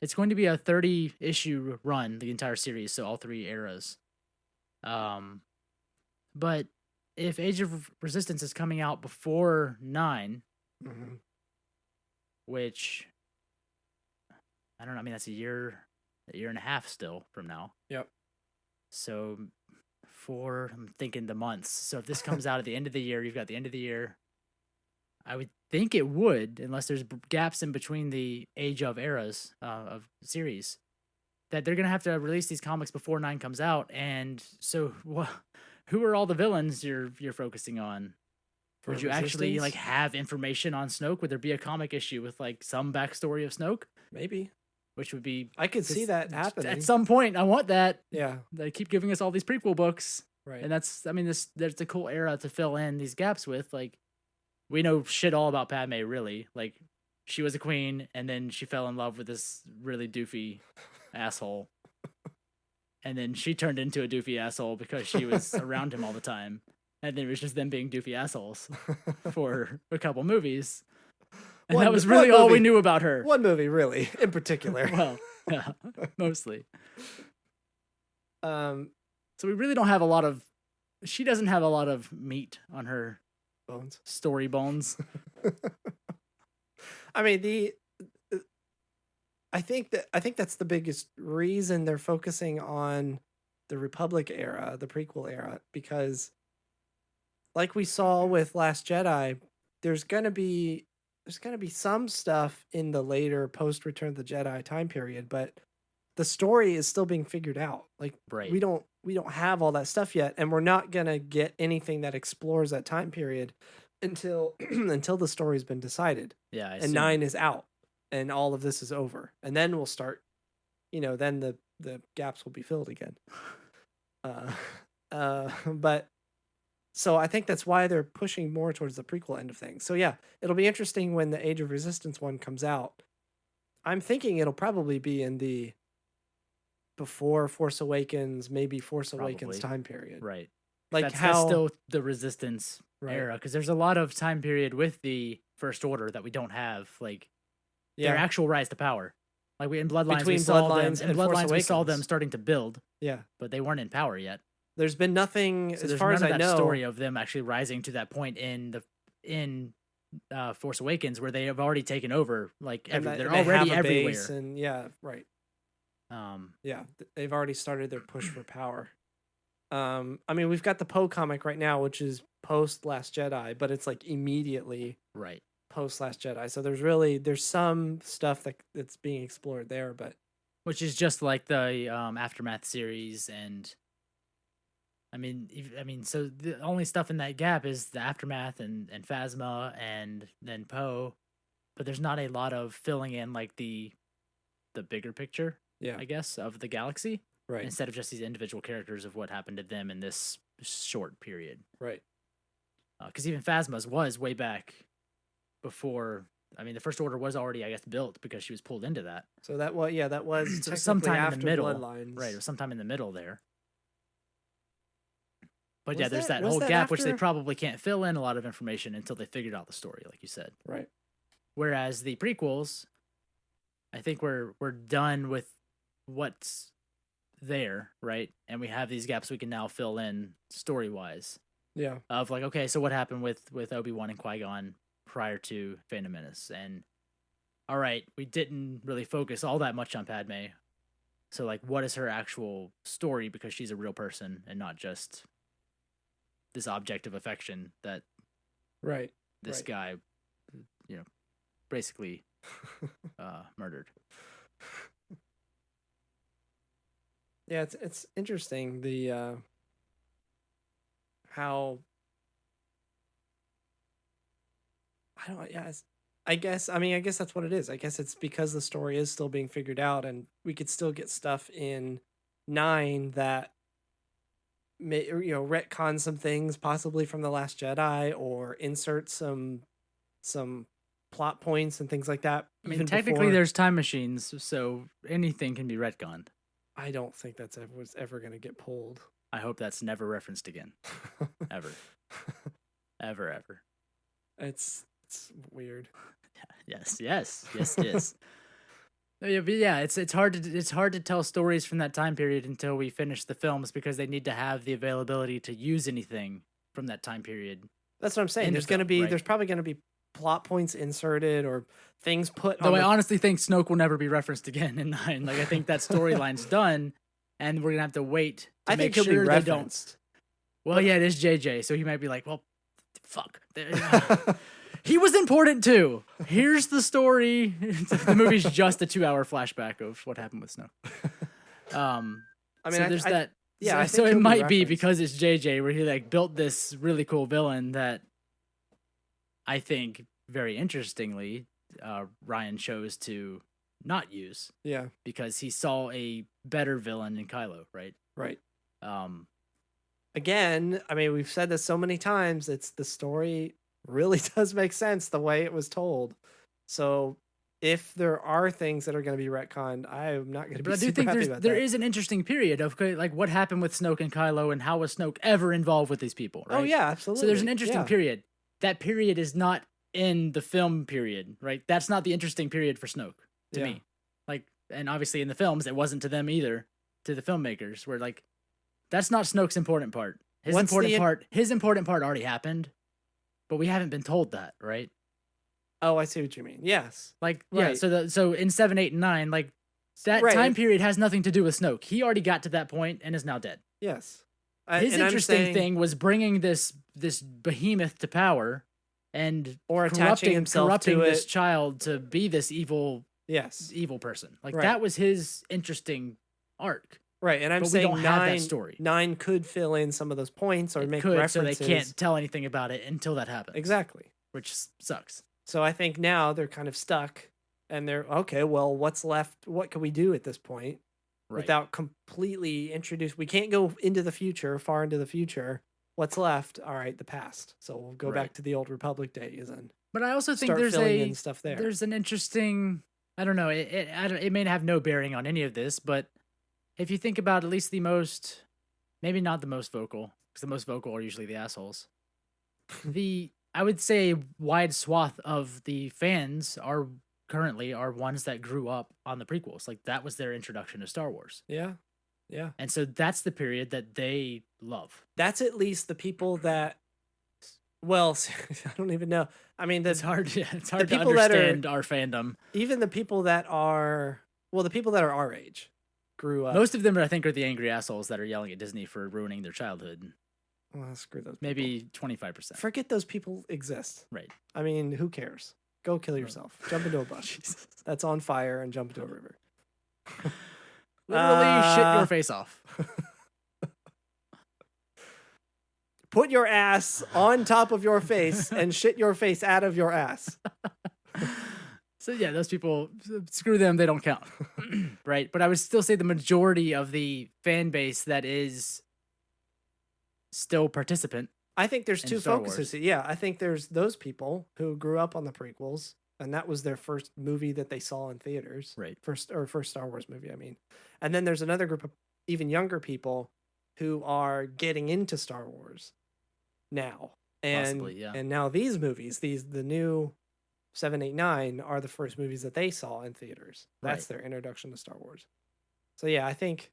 B: It's going to be a 30-issue run, the entire series, so all 3 eras. But if Age of Resistance is coming out before 9,
C: Mm-hmm.
B: which I don't know, I mean that's a year and a half still from now.
C: Yep.
B: So I'm thinking the months. So if this comes out at the end of the year, you've got the end of the year. I would think it would, unless there's gaps in between the Age of eras of series, that they're gonna have to release these comics before 9 comes out. And so, who are all the villains you're focusing on?
C: For
B: Would you actually
C: Resistance?
B: like have information on Snoke? Would there be a comic issue with like some backstory of Snoke?
C: Maybe.
B: which would be
C: I could see that happening
B: at some point. I want that.
C: Yeah,
B: They keep giving us all these prequel books,
C: right.
B: and that's there's a cool era to fill in these gaps with. Like, we know shit all about Padme, really. Like, she was a queen, and then she fell in love with this really doofy asshole. And then she turned into a doofy asshole because she was around him all the time. And then it was just them being doofy assholes for a couple movies. And that was really all we knew about her.
C: One movie, really, in particular.
B: Well, yeah, mostly.
C: So
B: we really don't have a lot of... She doesn't have a lot of meat on her
C: bones.
B: Story bones.
C: I mean, I think that's the biggest reason they're focusing on the Republic era, the prequel era, because like we saw with Last Jedi, there's gonna be some stuff in the later post Return of the Jedi time period, but the story is still being figured out. Like,
B: right.
C: we don't have all that stuff yet, and we're not gonna get anything that explores that time period until the story's been decided.
B: Yeah,
C: and 9 is out. And all of this is over, and then we'll start. Then the gaps will be filled again. But so I think that's why they're pushing more towards the prequel end of things. So yeah, it'll be interesting when the Age of Resistance one comes out. I'm thinking it'll probably be in the before Force Awakens, maybe Force Awakens time period.
B: Right.
C: Like
B: that's still the Resistance era, because there's a lot of time period with the First Order that we don't have. Like. Their actual rise to power. Like in Bloodlines, we saw them starting to build.
C: Yeah.
B: But they weren't in power yet.
C: There's been nothing, as far as I know,
B: story of them actually rising to that point in Force Awakens, where they have already taken over. Like, they're already everywhere.
C: And yeah, right. Yeah, they've already started their push for power. I mean, we've got the Poe comic right now, which is post Last Jedi, but it's like immediately
B: right.
C: Post Last Jedi, so there's some stuff that's being explored there, but
B: which is just like the Aftermath series, and I mean, so the only stuff in that gap is the Aftermath and Phasma and then Poe, but there's not a lot of filling in like the bigger picture, I guess, of the galaxy,
C: right?
B: Instead of just these individual characters of what happened to them in this short period,
C: right?
B: Because even Phasma's was way back. Before, I mean, the First Order was already, I guess, built because she was pulled into that.
C: So that was
B: so sometime
C: after
B: in the middle,
C: Bloodlines.
B: Right? It was sometime in the middle there. But there's that whole gap which they probably can't fill in a lot of information until they figured out the story, like you said.
C: Right.
B: Whereas the prequels, I think we're done with what's there, right? And we have these gaps we can now fill in story wise.
C: Yeah.
B: Of like, okay, so what happened with Obi-Wan and Qui-Gon prior to Phantom Menace, and all right, we didn't really focus all that much on Padme, so like, what is her actual story, because she's a real person and not just this object of affection that this guy basically murdered.
C: Yeah, it's interesting the how I guess that's what it is. I guess it's because the story is still being figured out, and we could still get stuff in 9 that may, retcon some things possibly from The Last Jedi, or insert some plot points and things like that.
B: I mean, technically there's time machines, so anything can be retconned.
C: I don't think that's ever going to get pulled.
B: I hope that's never referenced again. Ever. Ever.
C: It's weird.
B: Yes, it is. Yeah, but yeah, it's hard to tell stories from that time period until we finish the films, because they need to have the availability to use anything from that time period.
C: That's what I'm saying. There's probably going to be plot points inserted or things put.
B: Though I honestly think Snoke will never be referenced again in 9. Like, I think that storyline's done, and we're gonna have to wait to make sure they don't. Well, yeah, it is JJ, so he might be like, well, fuck. He was important too. Here's the story. The movie's just a 2-hour flashback of what happened with Snoke. I mean, so there's that. Yeah, so it might be because it's JJ, where he like built this really cool villain that I think, very interestingly, Ryan chose to not use
C: Yeah.
B: because he saw a better villain in Kylo, right?
C: Right.
B: Um,
C: Again, I mean, we've said this so many times. It's the story really does make sense the way it was told. So if there are things that are going to be retconned, I'm not going to be
B: but I do
C: super
B: think
C: happy about
B: there
C: that.
B: is an interesting period of like what happened with Snoke and Kylo, and how was Snoke ever involved with these people, right?
C: Oh yeah, absolutely.
B: So there's an interesting
C: Yeah.
B: period. That period is not in the film period, right? That's not the interesting period for Snoke to me. Like, and obviously in the films, it wasn't to them either, to the filmmakers. Where like, that's not Snoke's important part. His important part already happened, but we haven't been told that, right?
C: Oh, I see what you mean. Yes.
B: Like, yeah.
C: Right.
B: So in 7, 8, and 9, like that
C: Right.
B: time period has nothing to do with Snoke. He already got to that point and is now dead.
C: Yes.
B: His
C: and I'm
B: interesting
C: saying-
B: thing was bringing this behemoth to power and
C: or attaching himself
B: corrupting
C: to
B: this
C: it.
B: child to be this evil
C: Yes.
B: person. Like
C: Right.
B: that was his interesting arc.
C: Right. And I'm
B: But we
C: saying
B: don't have that story.
C: 9 could fill in some of those points or
B: It
C: make
B: could,
C: references.
B: so they can't tell anything about it until that happens.
C: Exactly.
B: Which sucks.
C: So I think now they're kind of stuck and they're okay, well, what's left? What can we do at this point
B: Right.
C: without completely introduce? We can't go into the future, far into the future. What's left? All right, the past. So we'll go
B: Right.
C: back to the old Republic days and
B: But I also think
C: start
B: there's
C: filling in stuff there.
B: there's an interesting, I don't know, it may have no bearing on any of this, but if you think about at least the most, maybe not the most vocal, because the most vocal are usually the assholes. I would say wide swath of the fans are ones that grew up on the prequels. Like that was their introduction to Star Wars.
C: Yeah. Yeah.
B: And so that's the period that they love.
C: That's at least the people that, well, I don't even know. I mean,
B: It's hard to
C: people that are-
B: understand our fandom.
C: even the people that are, well, the people that are our age grew up.
B: Most of them, I think, are the angry assholes that are yelling at Disney for ruining their childhood.
C: Well, screw those people.
B: Maybe 25%.
C: Forget those people exist.
B: Right.
C: I mean, who cares? Go kill yourself. Jump into a bush that's on fire and jump into a river.
B: Literally shit your face off.
C: Put your ass on top of your face and shit your face out of your ass.
B: So yeah, those people, screw them, they don't count. Right? But I would still say the majority of the fan base that is still participant.
C: I think there's
B: in
C: two
B: Star
C: focuses.
B: Wars.
C: Yeah, I think there's those people who grew up on the prequels, and that was their first movie that they saw in theaters.
B: Right.
C: First Star Wars movie, I mean. And then there's another group of even younger people who are getting into Star Wars now. And
B: Possibly, yeah.
C: and now these movies, the new 7, 8, 9 are the first movies that they saw in theaters. That's
B: Right.
C: their introduction to Star Wars. So yeah, I think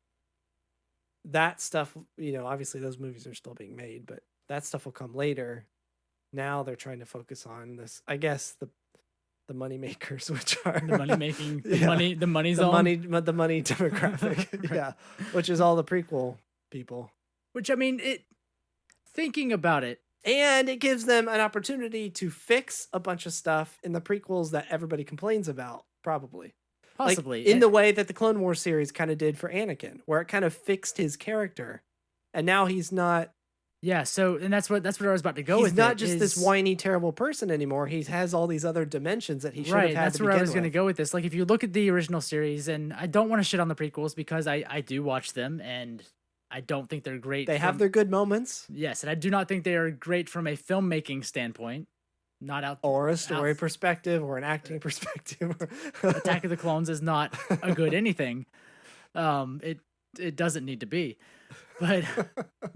C: that stuff, obviously those movies are still being made, but that stuff will come later. Now they're trying to focus on this, I guess, the money makers, which are
B: The money making,
C: Yeah.
B: the money
C: the
B: zone.
C: money demographic.
B: Right.
C: Yeah, which is all the prequel people.
B: Which, I mean, thinking about it,
C: And it gives them an opportunity to fix a bunch of stuff in the prequels that everybody complains about, probably.
B: possibly.
C: Like, in the way that the Clone Wars series kind of did for Anakin, where it kind of fixed his character. And now he's not
B: Yeah, so, and that's what I was about to go
C: he's
B: with.
C: not just this whiny, terrible person anymore. He has all these other dimensions that he should have had
B: That's
C: to
B: where I
C: begin
B: was going to
C: with.
B: go with this. Like, if you look at the original series, and I don't want to shit on the prequels because I do watch them, and I don't think they're great.
C: They have their good moments.
B: Yes, and I do not think they are great from a filmmaking standpoint. Not out.
C: Or a story
B: out-
C: perspective, or an acting perspective.
B: Attack of the Clones is not a good anything. It doesn't need to be, but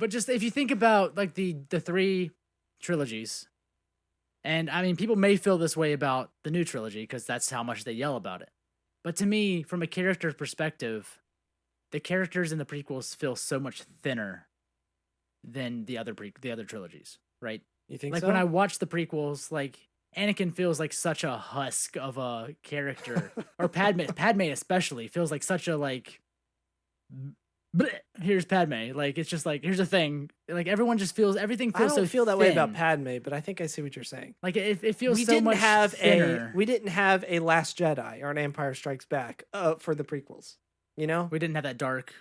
B: just if you think about like the 3 trilogies, and I mean people may feel this way about the new trilogy because that's how much they yell about it. But to me, from a character perspective, the characters in the prequels feel so much thinner than the other trilogies, right?
C: You think
B: Like
C: so?
B: when I watch the prequels, like Anakin feels like such a husk of a character, or Padme especially feels like such a like. Bleh, here's Padme. Like it's just like here's a thing. Like everyone just feels everything
C: I
B: feels
C: don't
B: so
C: feel that way about
B: thin.
C: Padme, but I think I see what you're saying.
B: Like it feels
C: We
B: so
C: didn't
B: much
C: have
B: thinner.
C: we didn't have a Last Jedi or an Empire Strikes Back for the prequels. You know,
B: We didn't have that dark.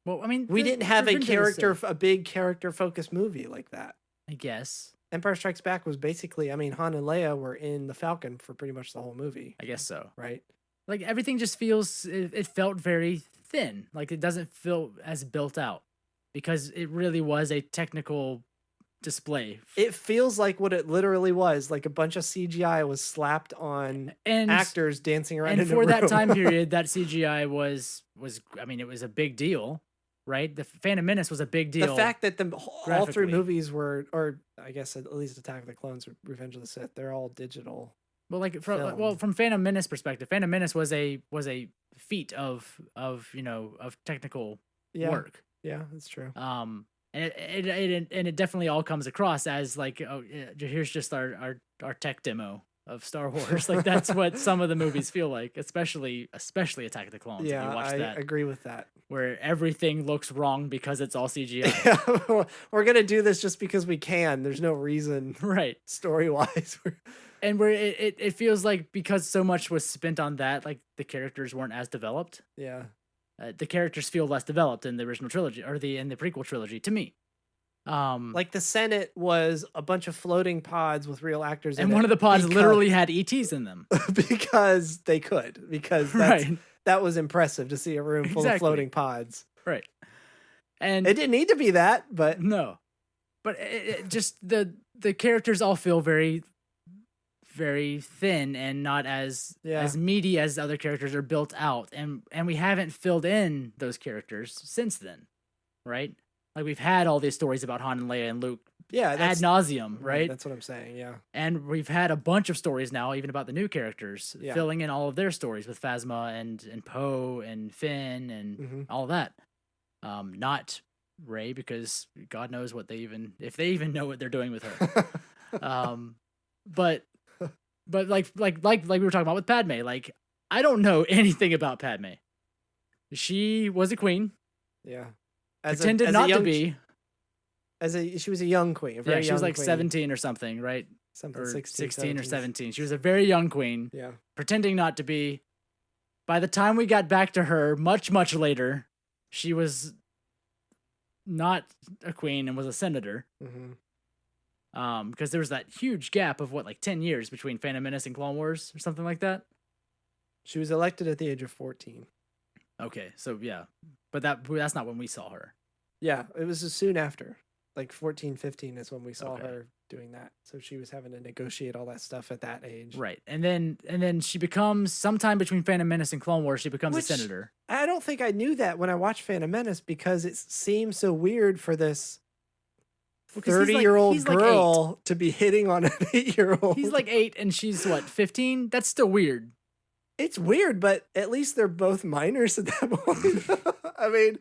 B: Well, I mean,
C: we didn't have a
B: Revenge of the Sith,
C: a big character focused movie like that.
B: I guess.
C: Empire Strikes Back was basically, I mean, Han and Leia were in the Falcon for pretty much the whole movie,
B: I guess so.
C: right?
B: like everything just feels it felt very thin. Like it doesn't feel as built out because it really was a technical display.
C: It feels like what it literally was, like a bunch of CGI was slapped on
B: And
C: actors dancing around
B: and
C: in a
B: for that
C: room.
B: time period, that CGI was I mean, it was a big deal, right? The Phantom Menace was a big deal.
C: The fact that all three
B: graphically.
C: movies were, or I guess at least Attack of the Clones, or Revenge of the Sith, they're all digital.
B: Well, like
C: film.
B: from Phantom Menace perspective, Phantom Menace was a feat of technical work.
C: Yeah, that's true.
B: And it definitely all comes across as like, oh, here's just our tech demo of Star Wars. Like that's what some of the movies feel like, especially Attack of the Clones.
C: Yeah,
B: if you watch
C: I
B: that,
C: agree with that.
B: where everything looks wrong because it's all CGI.
C: Yeah, we're gonna do this just because we can. There's no reason,
B: Right?
C: Story wise,
B: and where it feels like because so much was spent on that, like the characters weren't as developed.
C: Yeah.
B: The characters feel less developed in the original trilogy or in the prequel trilogy to me.
C: Like the Senate was a bunch of floating pods with real actors in
B: and
C: it.
B: one of the pods literally had ETs in them
C: because they could, because that was impressive to see a room full of floating pods.
B: Right. And
C: it didn't need to be that, but
B: no. But it just the characters all feel very, very thin and not as meaty as other characters are built out, and we haven't filled in those characters since then, right? Like we've had all these stories about Han and Leia and Luke, ad nauseum, right?
C: That's what I'm saying, yeah.
B: And we've had a bunch of stories now, even about the new characters, filling in all of their stories with Phasma and Poe and Finn and all that. Not Rey, because God knows what if they even know what they're doing with her. But like we were talking about with Padme, like I don't know anything about Padme. She was a queen.
C: Yeah.
B: Pretended not to be.
C: She was a young queen.
B: She was like queen. 17 or something, right?
C: Something
B: or
C: 16
B: or 17. She was a very young queen.
C: Yeah.
B: Pretending not to be. By the time we got back to her, much, much later, she was not a queen and was a senator. Because there was that huge gap of 10 years between Phantom Menace and Clone Wars or something like that.
C: She was elected at the age of 14.
B: Okay, so yeah, but that's not when we saw her.
C: Yeah, it was soon after, like 14, 15 is when we saw her doing that. So she was having to negotiate all that stuff at that age.
B: Right, and then she becomes, sometime between Phantom Menace and Clone Wars, she becomes a senator.
C: I don't think I knew that when I watched Phantom Menace, because it seems so weird for this 30-year-old girl to be hitting on an 8-year-old.
B: He's like 8 and she's 15? That's still weird.
C: It's weird, but at least they're both minors at that point. I mean,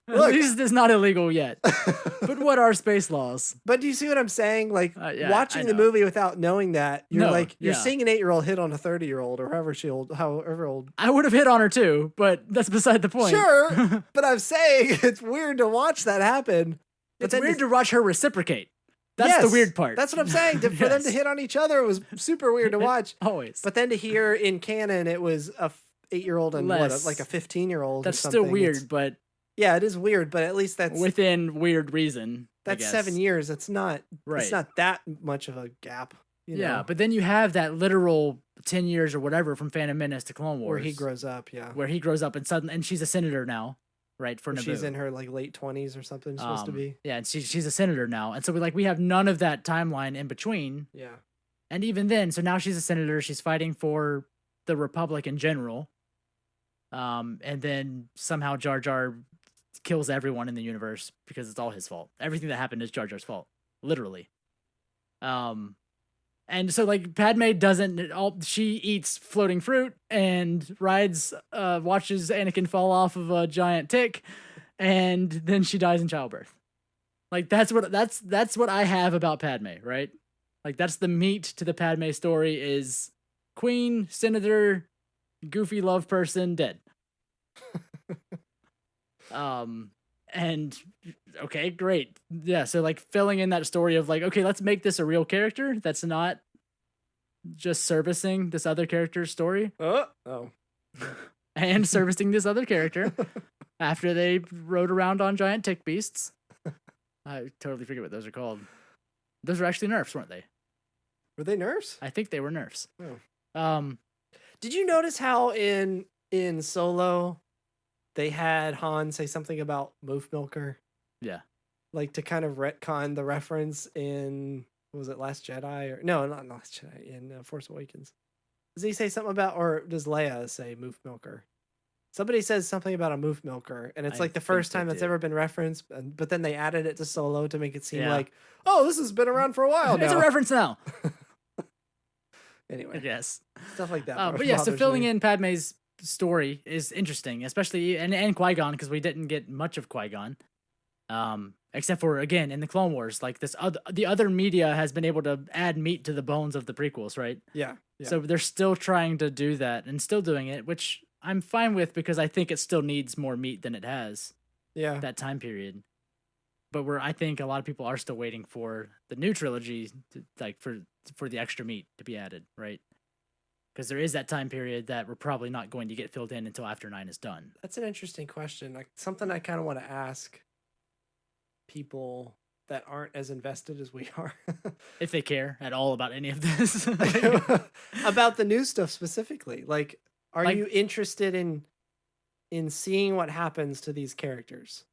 B: look, at least it's not illegal yet. But what are space laws?
C: But do you see what I'm saying? Like watching the movie without knowing that, you're seeing an 8-year-old hit on a 30-year-old or however old.
B: I would have hit on her too, but that's beside the point.
C: Sure, but I'm saying it's weird to watch that happen.
B: It's weird to watch her reciprocate. That's the weird part.
C: That's what I'm saying. For them to hit on each other was super weird to watch.
B: Always.
C: But then to hear in canon it was a 8-year-old and like a 15-year-old.
B: That's still weird, but
C: yeah, it is weird. But at least that's
B: within weird reason.
C: That's 7 years. It's not right. It's not that much of a gap. You know?
B: But then you have that literal 10 years or whatever from Phantom Menace to Clone Wars,
C: where he grows up. Yeah,
B: where he grows up and she's a senator now. Right, for Naboo.
C: She's in her like late 20s or something, supposed to be.
B: Yeah, and she's a senator now, and so we have none of that timeline in between.
C: Yeah,
B: and even then, so now she's a senator. She's fighting for the Republic in general. And then somehow Jar Jar kills everyone in the universe because it's all his fault. Everything that happened is Jar Jar's fault, literally. And so Padme she eats floating fruit and watches Anakin fall off of a giant tick, and then she dies in childbirth. That's what I have about Padme, right? That's the meat to the Padme story is queen, senator, goofy love person, dead. And okay, great. Yeah, so filling in that story of okay, let's make this a real character that's not just servicing this other character's story. And servicing this other character after they rode around on giant tick beasts. I totally forget what those are called. Those were actually nerfs, weren't they?
C: Were they nerfs?
B: I think they were nerfs.
C: Oh. Did you notice how in Solo they had Han say something about Moof Milker?
B: Yeah.
C: Like to kind of retcon the reference in, what was it, Last Jedi? Or no, not Last Jedi, in Force Awakens. Does he say something about, or does Leia say Moof Milker? Somebody says something about a Moof Milker, and it's
B: I
C: like the
B: think
C: first
B: they
C: time it's
B: did.
C: ever been referenced, but then they added it to Solo to make it seem
B: Yeah.
C: like, oh, this has been around for a while now.
B: It's a reference now.
C: Anyway,
B: Yes.
C: stuff like that.
B: But yeah, so
C: bothers
B: filling
C: me.
B: in Padme's story is interesting, especially and Qui-Gon, because we didn't get much of Qui-Gon. Except for, again, in the Clone Wars, like the other media has been able to add meat to the bones of the prequels, right?
C: Yeah.
B: So they're still trying to do that and still doing it, which I'm fine with because I think it still needs more meat than it has
C: Yeah.
B: that time period. But I think a lot of people are still waiting for the new trilogy, for the extra meat to be added, right? Because there is that time period that we're probably not going to get filled in until after 9 is done.
C: That's an interesting question. Like something I kind of want to ask people that aren't as invested as we are.
B: If they care at all about any of this.
C: About the new stuff specifically. Like, are
B: Like-
C: you interested in seeing what happens to these characters?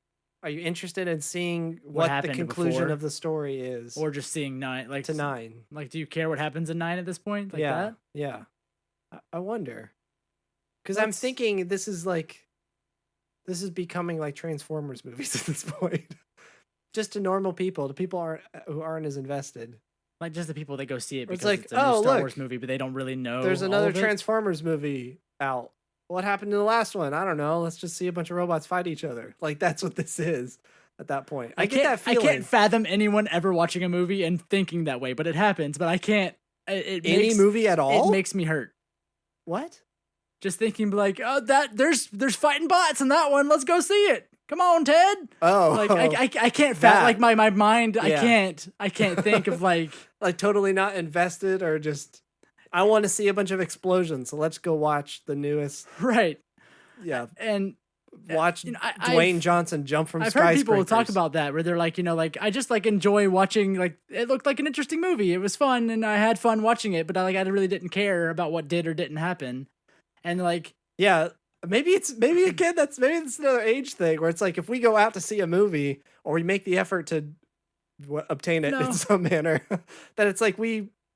C: Are you interested in seeing what the
B: happened
C: conclusion
B: before?
C: of the story is
B: Or just seeing 9, like
C: to 9?
B: Like, do you care what happens in 9 at this point? Like
C: yeah.
B: that?
C: Yeah. I wonder. Because I'm
B: Let's-
C: thinking this is becoming like Transformers movies at this point. Just to normal people, to people who aren't as invested.
B: Like just the people that go see it
C: It's
B: because
C: like,
B: it's a new
C: oh,
B: Star
C: look,
B: Wars movie, but they don't really know.
C: There's
B: all
C: another
B: of it.
C: Transformers movie out. What happened to the last one? I don't know. Let's just see a bunch of robots fight each other. Like that's what this is at that point. I get that feeling.
B: I can't fathom anyone ever watching a movie and thinking that way, but it happens. But I can't. It
C: Any
B: makes,
C: movie at all?
B: It makes me hurt.
C: What?
B: Just thinking like, oh, that there's fighting bots in that one. Let's go see it. Come on, Ted.
C: Oh,
B: Like I can't
C: that.
B: like my mind.
C: Yeah.
B: I can't think of like
C: like totally not invested or just. I want to see a bunch of explosions, so let's go watch the newest.
B: right.
C: Yeah,
B: And
C: watch
B: I've-
C: Dwayne Johnson jump from
B: I've heard people talk
C: skyscrapers.
B: about that where they're like, like I just like enjoy watching, like it looked like an interesting movie. It was fun and I had fun watching it, but I really didn't care about what did or didn't happen. And like,
C: Yeah, maybe it's another age thing where it's like if we go out to see a movie or we make the effort to obtain it
B: No.
C: in some manner, that it's like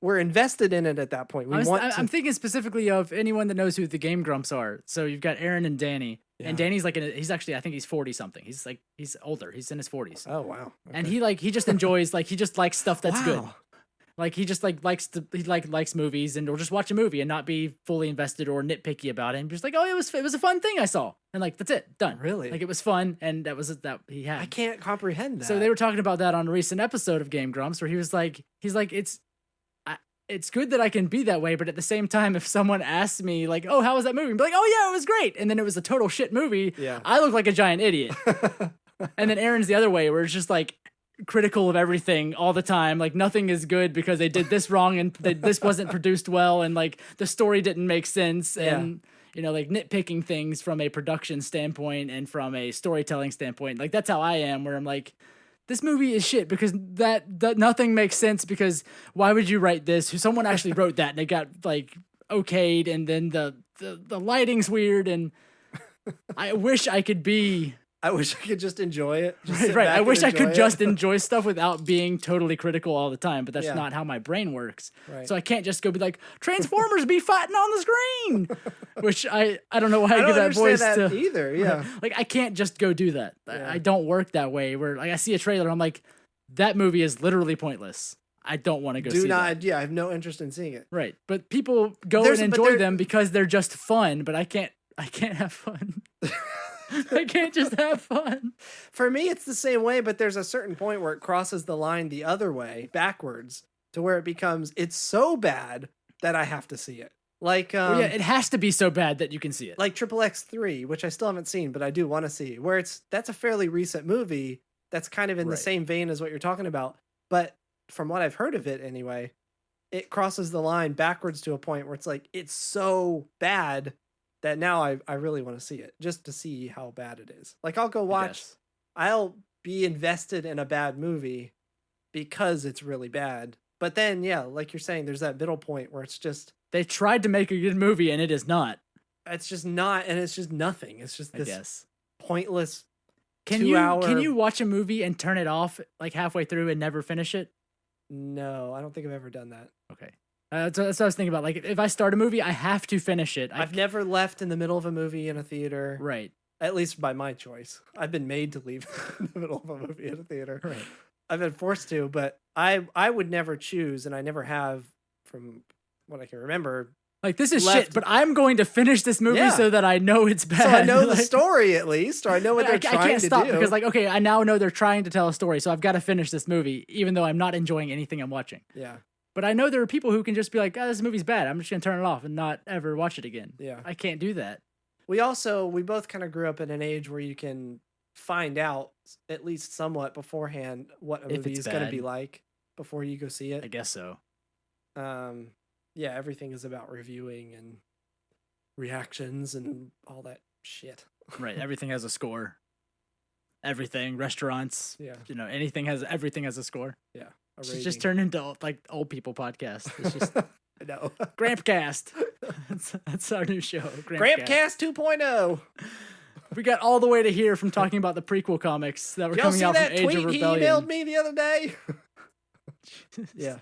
C: we're invested in it at that point.
B: I'm thinking specifically of anyone that knows who the Game Grumps are. So you've got Aaron and Danny.
C: Yeah.
B: And Danny's like, he's actually, I think he's 40 something. He's older. He's in his 40s.
C: Oh wow!
B: And
C: Okay.
B: he just enjoys, like, he just likes stuff that's good.
C: Wow.
B: Like he just likes movies and will just watch a movie and not be fully invested or nitpicky about it. And just like, oh, it was a fun thing I saw. And like, that's it, done.
C: Really?
B: Like it was fun. And that was that he had.
C: I can't comprehend that.
B: So they were talking about that on a recent episode of Game Grumps where he's like, it's good that I can be that way, but at the same time, if someone asks me like, "Oh, how was that movie?" I'd be like, "Oh yeah, it was great," and then it was a total shit movie.
C: Yeah.
B: I look like a giant idiot. And then Aaron's the other way, where it's just like critical of everything all the time. Like nothing is good because they did this wrong and this wasn't produced well, and like the story didn't make sense, and like nitpicking things from a production standpoint and from a storytelling standpoint. Like that's how I am, where I'm like, this movie is shit because that nothing makes sense, because why would you write this? Someone actually wrote that and it got like okayed, and then the lighting's weird, and I wish I could
C: just enjoy it. Just sit
B: right.
C: back
B: I
C: and
B: wish I
C: enjoy
B: could
C: it.
B: just enjoy stuff without being totally critical all the time, but that's
C: Yeah.
B: not how my brain works.
C: Right.
B: So I can't just go be like, Transformers be fighting on the screen, which I don't know why I
C: I
B: give
C: don't
B: that
C: understand
B: voice
C: that
B: to
C: either. Yeah.
B: like I can't just go do that.
C: Yeah.
B: I don't work that way. Where like I see a trailer, I'm like, that movie is literally pointless. I don't want to go see that.
C: Yeah, I have no interest in seeing it.
B: Right, but people go
C: But
B: and enjoy
C: there-
B: them because they're just fun. But I can't have fun. I can't just have fun.
C: For me, it's the same way, but there's a certain point where it crosses the line the other way, backwards, to where it becomes, it's so bad that I have to see it. Like,
B: Well, yeah, it has to be so bad that you can see it.
C: like Triple X3, which I still haven't seen, but I do want to see, where that's a fairly recent movie that's kind of in the
B: Right.
C: same vein as what you're talking about. But from what I've heard of it anyway, it crosses the line backwards to a point where it's like, it's so bad that now I really want to see it, just to see how bad it is. Like, I'll go watch,
B: Yes.
C: I'll be invested in a bad movie because it's really bad. But then, yeah, like you're saying, there's that middle point where it's just,
B: They tried to make a good movie, and it is not.
C: It's just not, and it's just nothing. It's just
B: I
C: this
B: guess.
C: pointless
B: Can
C: 2 hour.
B: Can you watch a movie and turn it off like halfway through and never finish it?
C: No, I don't think I've ever done that.
B: Okay. That's what I was thinking about. Like, if I start a movie, I have to finish it.
C: I've never left in the middle of a movie in a theater.
B: Right.
C: At least by my choice. I've been made to leave in the middle of a movie in a theater.
B: Right.
C: I've been forced to, but I would never choose, and I never have from what I can remember.
B: Like, this is
C: Left-
B: shit, but I'm going to finish this movie
C: Yeah.
B: so that I know it's bad.
C: So I know the
B: Like,
C: story at least, or I know what they're
B: I
C: trying
B: can't
C: to
B: stop
C: do.
B: because, like, okay, I now know they're trying to tell a story, so I've got to finish this movie, even though I'm not enjoying anything I'm watching.
C: Yeah.
B: But I know there are people who can just be like, oh, this movie's bad. I'm just going to turn it off and not ever watch it again.
C: Yeah.
B: I can't do that.
C: We both kind of grew up in an age where you can find out at least somewhat beforehand what a
B: If
C: movie
B: it's
C: is going to
B: bad.
C: be like before you go see
B: I
C: it.
B: guess so.
C: Yeah, everything is about reviewing and reactions and all that shit.
B: Right. Everything has a score. Everything, restaurants,
C: Yeah.
B: everything has a score.
C: Yeah.
B: It should just turn into like old people podcast. It's just
C: I know.
B: Grampcast. That's our new show.
C: Grampcast 2.0.
B: We got all the way to here from talking about the prequel comics that were
C: Did y'all
B: coming
C: see
B: out from
C: that
B: Age
C: tweet
B: of
C: he
B: Rebellion.
C: emailed me the other day? Yeah.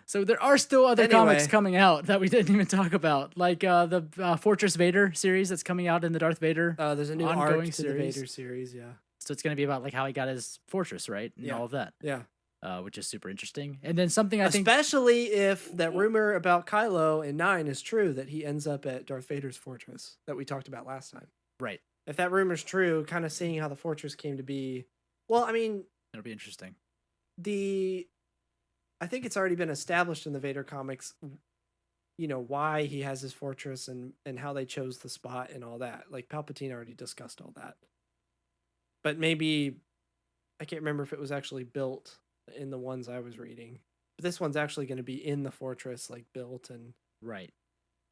B: So there are still other
C: Anyway.
B: comics coming out that we didn't even talk about, like the Fortress Vader series that's coming out in the Darth Vader.
C: There's a new
B: ongoing
C: arc to
B: series.
C: the Vader series, yeah.
B: So it's going to be about like how he got his fortress, right, and
C: Yeah.
B: all of that,
C: Yeah.
B: which is super interesting. And then something I think,
C: Especially if that rumor about Kylo in 9 is true, that he ends up at Darth Vader's fortress that we talked about last time.
B: right,
C: If that rumor's true, kind of seeing how the fortress came to be. Well, I mean,
B: it'll be interesting.
C: I think it's already been established in the Vader comics, why he has his fortress and how they chose the spot and all that. Like Palpatine already discussed all that. But maybe, I can't remember if it was actually built in the ones I was reading. But this one's actually going to be in the fortress, like built, and
B: Right.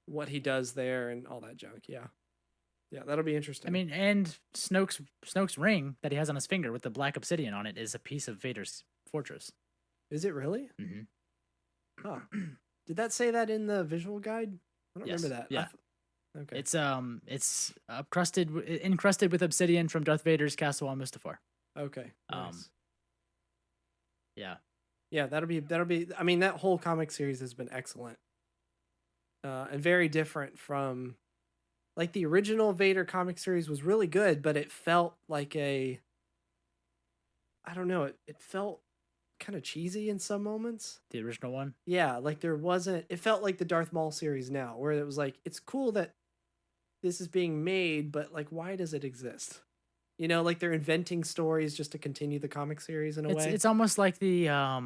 C: what he does there and all that junk. Yeah. Yeah, that'll be interesting.
B: I mean, and Snoke's ring that he has on his finger with the black obsidian on it is a piece of Vader's fortress.
C: is it really?
B: Mm-hmm.
C: Huh. Did that say that in the visual guide? I don't
B: Yes.
C: remember that.
B: Yeah.
C: Okay.
B: It's encrusted with obsidian from Darth Vader's castle on Mustafar.
C: Okay. Nice.
B: Yeah.
C: Yeah, that'll be. I mean, that whole comic series has been excellent, and very different from, like, the original Vader comic series was really good, but it felt like I don't know, it felt kind of cheesy in some moments.
B: The original one.
C: Yeah, like there wasn't. It felt like the Darth Maul series now, where it was like, it's cool that this is being made, but like, why does it exist? Like they're inventing stories just to continue the comic series in a way.
B: It's almost like the I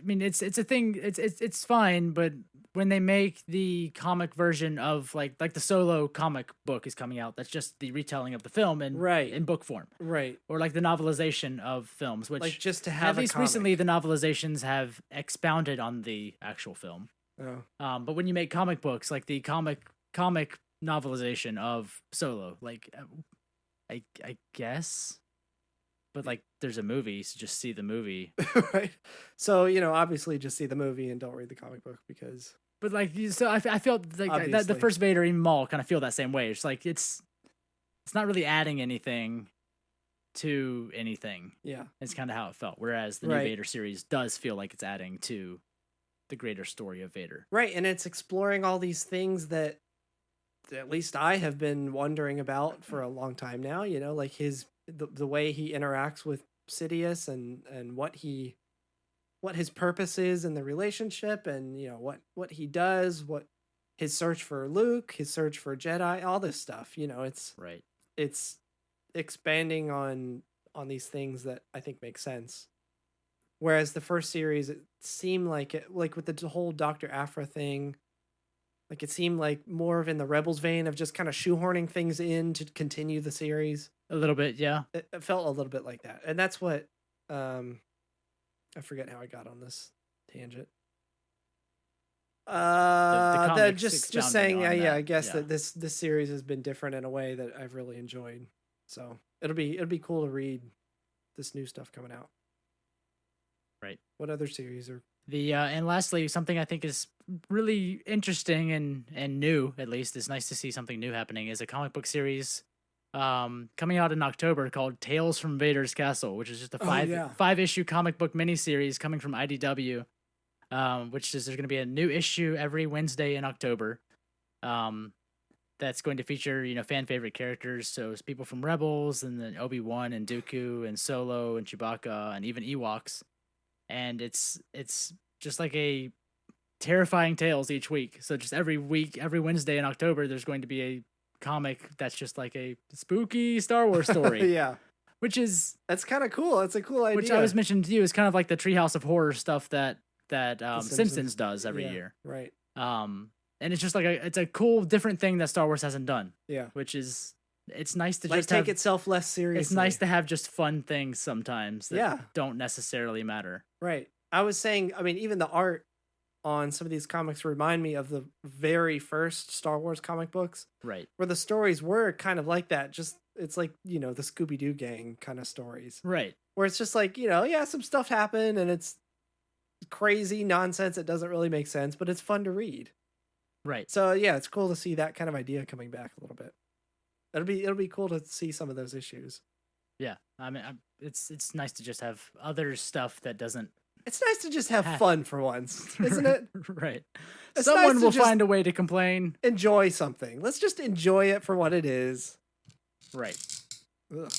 B: mean, it's a thing. It's fine, but when they make the comic version of like the Solo comic book is coming out, that's just the retelling of the film and
C: Right.
B: in book form,
C: Right.
B: or like the novelization of films, which
C: Like just to have
B: at least
C: a
B: recently
C: comic.
B: the novelizations have expounded on the actual film.
C: Oh.
B: But when you make comic books, like the comic novelization of Solo, like I guess, but like there's a movie, so just see the movie.
C: Right. So, obviously just see the movie and don't read the comic book because.
B: But like, so I feel like the
C: Obviously.
B: first Vader, even Maul, kind of feel that same way. It's like it's not really adding anything to anything.
C: Yeah.
B: It's kind of how it felt. Whereas the new
C: Right.
B: Vader series does feel like it's adding to the greater story of Vader.
C: Right. And it's exploring all these things that at least I have been wondering about for a long time now, like the way he interacts with Sidious and what his purpose is in the relationship and, what he does, what his search for Luke, his search for Jedi, all this stuff, it's
B: Right.
C: it's expanding on these things that I think make sense. Whereas the first series, it seemed like with the whole Dr. Aphra thing, like it seemed like more of in the Rebels vein of just kind of shoehorning things in to continue the series.
B: A little bit, yeah.
C: It felt a little bit like that. And that's what, I forget how I got on this tangent.
B: comics
C: Just
B: expounding
C: saying,
B: on
C: yeah,
B: that,
C: I guess
B: yeah.
C: that this series has been different in a way that I've really enjoyed. So it'll be cool to read this new stuff coming out.
B: Right.
C: What other series are
B: And lastly, something I think is really interesting and new, at least, it's nice to see something new happening, is a comic book series coming out in October called Tales from Vader's Castle, which is just a five issue comic book miniseries coming from IDW. Which is there's going to be a new issue every Wednesday in October. That's going to feature, fan favorite characters. So it's people from Rebels and then Obi-Wan and Dooku and Solo and Chewbacca and even Ewoks. And it's just like a terrifying tales each week. So just every week, every Wednesday in October, there's going to be a comic that's just like a spooky Star Wars story.
C: Yeah.
B: That's
C: kind of cool. It's a cool idea.
B: Which I was mentioning to you is kind of like the Treehouse of Horror stuff that Simpsons does every year.
C: Right.
B: And it's just like it's a cool, different thing that Star Wars hasn't done.
C: Yeah.
B: Which is, it's nice to
C: like
B: just
C: take itself less seriously.
B: It's nice to have just fun things sometimes that don't necessarily matter.
C: Right. I was saying, I mean, even the art on some of these comics remind me of the very first Star Wars comic books.
B: Right.
C: Where the stories were kind of like that. Just, it's like, the Scooby-Doo gang kind of stories.
B: Right.
C: Where it's just like, some stuff happened and it's crazy nonsense. It doesn't really make sense, but it's fun to read.
B: Right.
C: So yeah, it's cool to see that kind of idea coming back a little bit. It'll be cool to see some of those issues.
B: Yeah. I mean, it's nice to just have other stuff that doesn't.
C: It's nice to just have fun for once, isn't it?
B: Right.
C: It's
B: Someone
C: nice
B: will find a way to complain.
C: Enjoy something. Let's just enjoy it for what it is.
B: Right.
C: Ugh.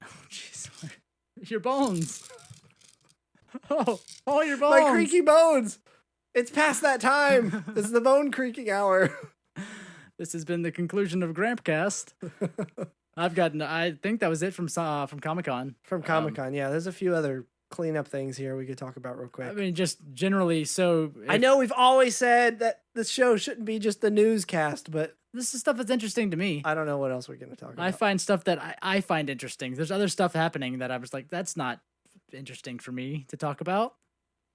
B: Oh, jeez. Your bones. Oh, your bones.
C: My creaky bones. It's past that time. This is the bone creaking hour.
B: This has been the conclusion of Grampcast. I think that was it from Comic-Con.
C: From Comic-Con, yeah. There's a few other cleanup things here we could talk about real quick.
B: I mean, just generally,
C: I know we've always said that the show shouldn't be just the newscast, but
B: this is stuff that's interesting to me.
C: I don't know what else we're going to talk about.
B: I find stuff that I find interesting. There's other stuff happening that I was like, that's not interesting for me to talk about.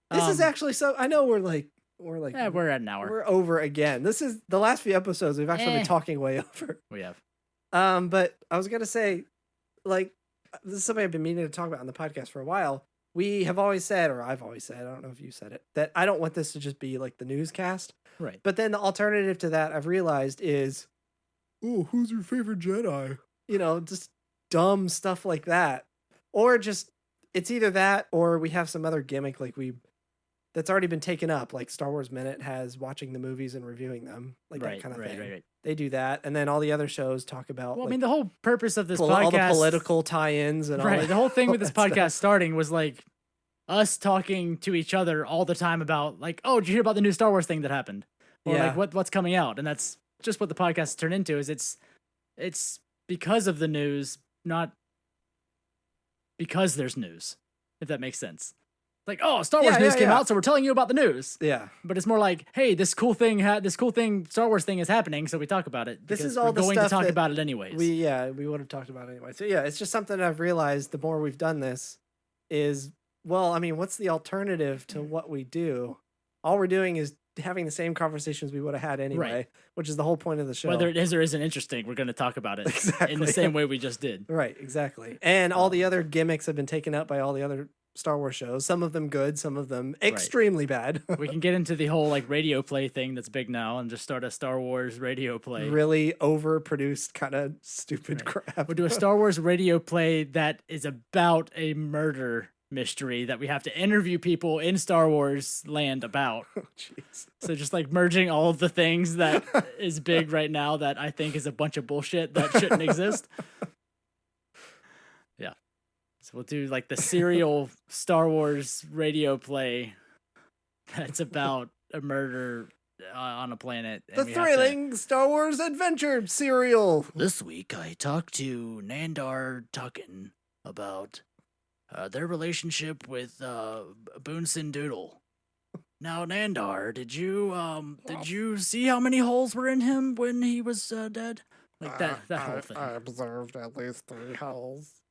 C: This is actually I know we're
B: we're at an hour.
C: We're over again. This is the last few episodes we've actually been talking way over.
B: We have.
C: But I was gonna say, like, this is something I've been meaning to talk about on the podcast for a while. We have always said, or I've always said, I don't know if you said it, that I don't want this to just be like the newscast.
B: Right.
C: But then the alternative to that I've realized is, oh, who's your favorite Jedi? Just dumb stuff like that. Or just, it's either that or we have some other gimmick that's already been taken up, like Star Wars Minute has watching the movies and reviewing them, like that kind of thing. Right. They do that, and then all the other shows talk about.
B: Well, I mean, the whole purpose of this podcast,
C: all the political tie-ins and all that.
B: The whole thing with this podcast starting was like us talking to each other all the time about like, oh, did you hear about the new Star Wars thing that happened? Or like what's coming out, and that's just what the podcast has turned into. Is it's because of the news, not because there's news. If that makes sense. Like, oh, Star Wars news came out, so we're telling you about the news. Yeah. But it's more like, hey, this cool thing, Star Wars thing is happening, so we talk about it.
C: This is all
B: we're
C: the
B: going
C: stuff
B: to talk
C: that
B: about it anyways.
C: We would have talked about it anyway. So yeah, it's just something I've realized the more we've done this is, well, I mean, what's the alternative to what we do? All we're doing is having the same conversations we would have had anyway, which is the whole point of the show.
B: Whether it is or isn't interesting, we're going to talk about it in the same way we just did.
C: Right, exactly. And all the other gimmicks have been taken up by all the other Star Wars shows. Some of them good, some of them extremely bad.
B: We can get into the whole like radio play thing that's big now and just start a Star Wars radio play.
C: Really overproduced kind of stupid crap.
B: We'll do a Star Wars radio play that is about a murder mystery that we have to interview people in Star Wars land about.
C: Oh, jeez.
B: So just like merging all of the things that is big right now that I think is a bunch of bullshit that shouldn't exist. Yeah. So we'll do like the serial Star Wars radio play that's about a murder on a planet.
C: The thrilling Star Wars adventure serial.
B: This week I talked to Nandar Tucken about their relationship with Boonsin Doodle. Now, Nandar, did you see how many holes were in him when he was dead? Like that whole thing.
D: I observed at least 3 holes.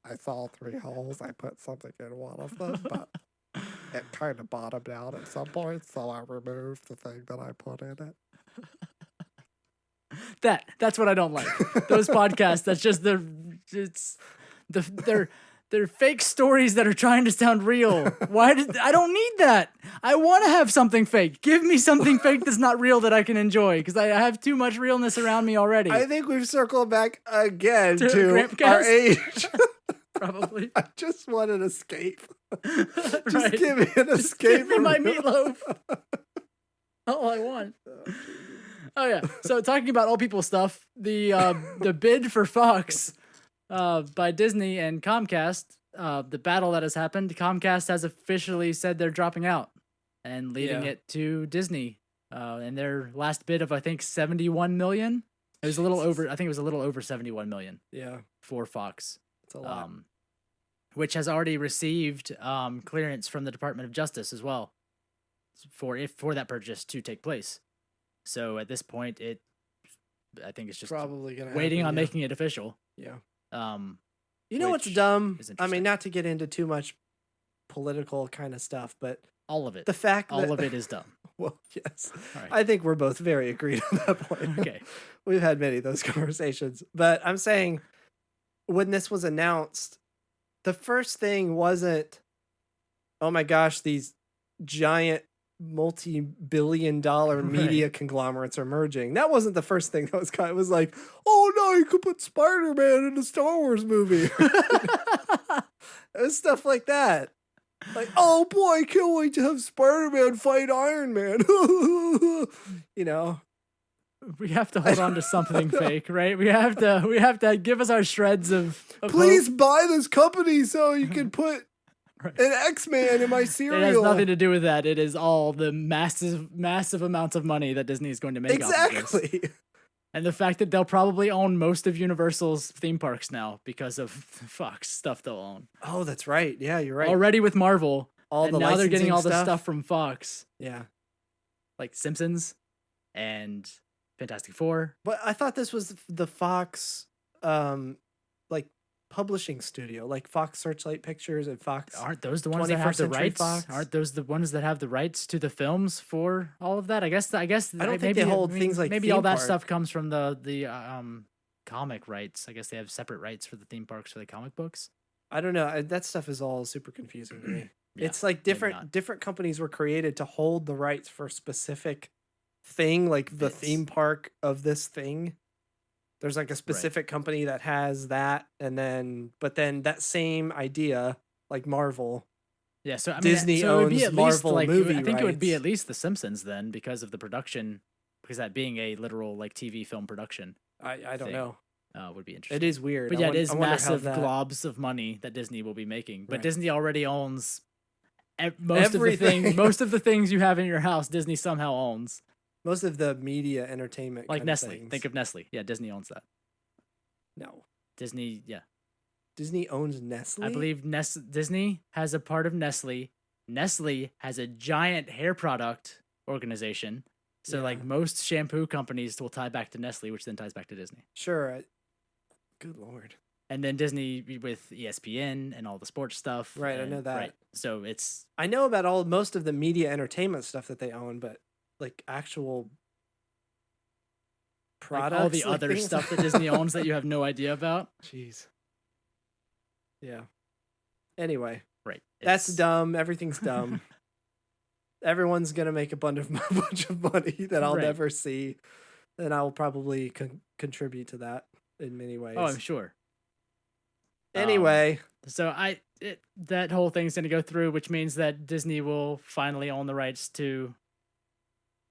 D: I saw 3 holes. I put something in one of them, but it kind of bottomed out at some point, so I removed the thing that I put in it.
B: That's what I don't like. Those podcasts. That's just they're They're fake stories that are trying to sound real. I don't need that. I want to have something fake. Give me something fake that's not real that I can enjoy, because I have too much realness around me already.
C: I think we've circled back again to
B: Grampcast?
C: our age.
B: Probably.
C: I just want an escape. Just
B: Right.
C: give me an
B: Just
C: escape.
B: give me
C: from
B: my
C: real-
B: meatloaf. All I want. Oh yeah. So talking about old people stuff, the bid for Fox by Disney and Comcast, the battle that has happened, Comcast has officially said they're dropping out and leaving
C: Yeah.
B: it to Disney. And their last bid of I think 71 million. It was a little over. I think it was a little over 71 million
C: Yeah,
B: for Fox.
C: it's a lot.
B: Which has already received clearance from the Department of Justice as well for that purchase to take place. So at this point, I think it's just
C: Probably gonna
B: waiting
C: happen,
B: on
C: yeah.
B: making it official.
C: Yeah.
B: Um,
C: You know what's
B: which
C: dumb?
B: is
C: I
B: interesting.
C: mean, not to get into too much political kind of stuff, but
B: all of it.
C: the fact
B: All
C: that
B: of it is dumb.
C: well, yes,
B: All right.
C: I think we're both very agreed on that point.
B: Okay.
C: We've had many of those conversations, but I'm saying when this was announced, the first thing wasn't, oh my gosh, these giant multi-billion-dollar
B: Right.
C: media conglomerates are merging. That wasn't the first thing that was kind of, it was like, oh no, you could put Spider-Man in a Star Wars movie. It was stuff like that. Like, oh boy, I can't wait to have Spider-Man fight Iron Man. You know,
B: We have to hold on to something fake, right? We have to give us our shreds of
C: please
B: hope.
C: buy this company so you can put
B: Right.
C: an X-Man in my
B: It has
C: cereal.
B: nothing to do with that. It is all the massive amounts of money that Disney is going to make off of this.
C: Exactly.
B: And the fact that they'll probably own most of Universal's theme parks now because of Fox stuff they'll own.
C: Oh, that's right. Yeah, you're right.
B: Already with Marvel,
C: All
B: and
C: the
B: now they're getting
C: licensing
B: all the
C: stuff.
B: stuff from Fox,
C: Yeah.
B: like Simpsons and Fantastic Four.
C: But I thought this was the Fox like publishing studio, like Fox Searchlight Pictures and Fox.
B: Aren't those the ones that have
C: 21st
B: the
C: Century
B: rights?
C: Fox?
B: Aren't those the ones that have the rights to the films for all of that? I guess.
C: I don't think
B: maybe,
C: they hold things like
B: maybe all
C: theme
B: that
C: park.
B: stuff comes from the comic rights. I guess they have separate rights for the theme parks for the comic books.
C: I don't know. That stuff is all super confusing to me.
B: Yeah,
C: It's like
B: maybe not.
C: different companies were created to hold the rights for a specific thing, like the
B: It's-
C: theme park of this thing. There's like a specific company that has that, and then that same idea, like Marvel.
B: Yeah, so I mean,
C: Disney
B: so it would be
C: owns
B: at least,
C: Marvel
B: like,
C: movie
B: I think it would be
C: rights.
B: at least The Simpsons then, because of the production, because that being a literal like TV film production
C: I don't
B: thing.
C: know.
B: Would be interesting.
C: It is weird.
B: But
C: I
B: yeah,
C: won-
B: it is
C: I wonder how
B: massive
C: that-
B: globs of money that Disney will be making. But
C: Right.
B: Disney already owns most
C: Everything.
B: most of the things you have in your house. Disney somehow owns,
C: Most of the media entertainment,
B: like
C: kind of
B: Nestle.
C: things.
B: Think of Nestle. Yeah, Disney owns that.
C: No,
B: Disney, yeah,
C: Disney owns Nestle.
B: I believe Disney has a part of Nestle. Nestle has a giant hair product organization. So
C: Yeah.
B: like most shampoo companies will tie back to Nestle, which then ties back to Disney.
C: Sure. Good lord.
B: And then Disney with ESPN and all the sports stuff.
C: Right, I know
B: and-
C: that.
B: Right. So it's
C: I know about most of the media entertainment stuff that they own, but like actual
B: like
C: products,
B: all the
C: like
B: other
C: things-
B: stuff that Disney owns that you have no idea about.
C: Jeez. Yeah. Anyway,
B: Right.
C: that's
B: It's-
C: dumb. Everything's dumb. Everyone's gonna make a bunch of money that I'll
B: Right.
C: never see, and I'll probably contribute to that in many ways.
B: Oh, I'm sure.
C: Anyway,
B: So that whole thing's going to go through, which means that Disney will finally own the rights to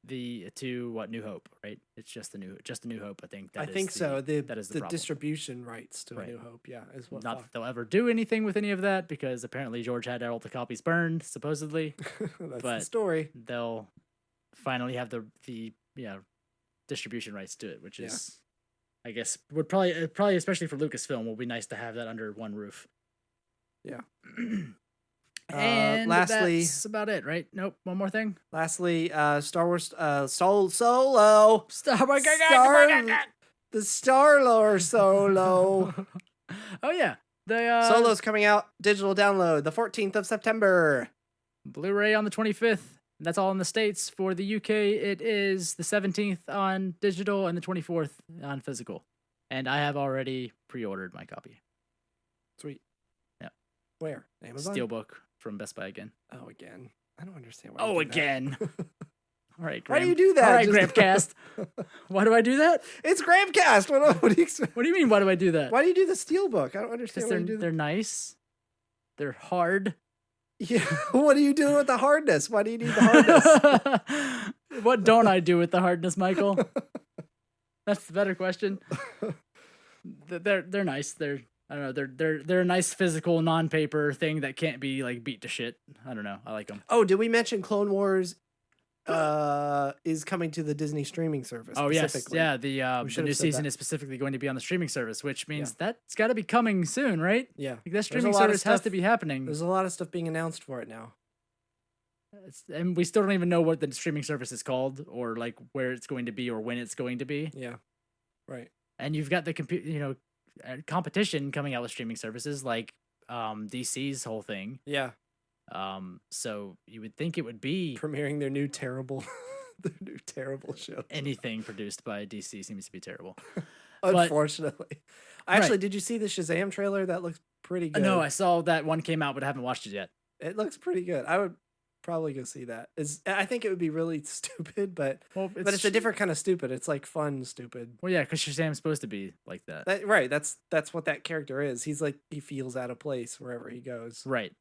B: New Hope, right? It's just a New Hope. I think.
C: I think so.
B: that is the
C: the
B: problem.
C: distribution rights to A
B: Right.
C: New Hope, yeah, is what.
B: Not
C: Fox-
B: that they'll ever do anything with any of that, because apparently George had all the copies burned. Supposedly,
C: That's the
B: but-
C: story.
B: they'll finally have the distribution rights to it, which
C: Yeah.
B: is, I guess, would probably especially for Lucasfilm will be nice to have that under one roof.
C: Yeah.
B: And
C: lastly-
B: that's about it, right? Nope. One more thing.
C: Lastly, Star Wars Solo. The Star-Lord Solo.
B: Oh yeah, the
C: Solo's coming out digital download the 14th of September.
B: Blu-ray on the 25th. That's all in the States. For the UK, it is the 17th on digital and the 24th on physical. And I have already pre-ordered my copy.
C: Sweet.
B: Yeah.
C: Where? Amazon?
B: Steelbook from Best Buy again.
C: Oh, again. I don't understand why.
B: Oh,
C: you do that.
B: again. All right,
C: Why do
B: Graham.
C: you do that?
B: All right,
C: Just-
B: Grampcast. Why do I do that?
C: It's Gramcast. What do you expect?
B: What do you mean? Why do I do that?
C: Why do you do the Steelbook? I don't understand
B: Because
C: why you do
B: they're nice. They're hard.
C: Yeah. What are you doing with the hardness? Why do you need the hardness?
B: What don't I do with the hardness, Michael? That's the better question. They're nice. I don't know. They're a nice physical non-paper thing that can't be like beat to shit. I don't know. I like them.
C: Oh, did we mention Clone Wars is coming to the Disney streaming service?
B: Oh yes,
C: specifically?
B: yeah. The
C: should
B: new
C: have said
B: season
C: that.
B: is specifically going to be on the streaming service, which means that's got to be coming soon, right?
C: Yeah.
B: Like that
C: There's a
B: streaming
C: lot of
B: service has
C: stuff-
B: to be happening.
C: There's a lot of stuff being announced for it now.
B: And we still don't even know what the streaming service is called, or like where it's going to be, or when it's going to be.
C: Yeah. Right.
B: And you've got the competition coming out with streaming services like DC's whole thing.
C: Yeah.
B: So you would think it would be
C: Premiering their new terrible show.
B: anything produced by DC seems to be terrible.
C: Unfortunately. Actually,
B: Right.
C: did you see the Shazam trailer? That looks pretty good.
B: No, I saw that one came out, but I haven't watched it yet.
C: It looks pretty good. I would probably go see that. I think it would be really stupid, but
B: Well,
C: it's a different kind of stupid. It's like fun stupid.
B: Well, yeah, because Shazam's supposed to be like that.
C: Right. That's what that character is. He's like he feels out of place wherever he goes.
B: Right.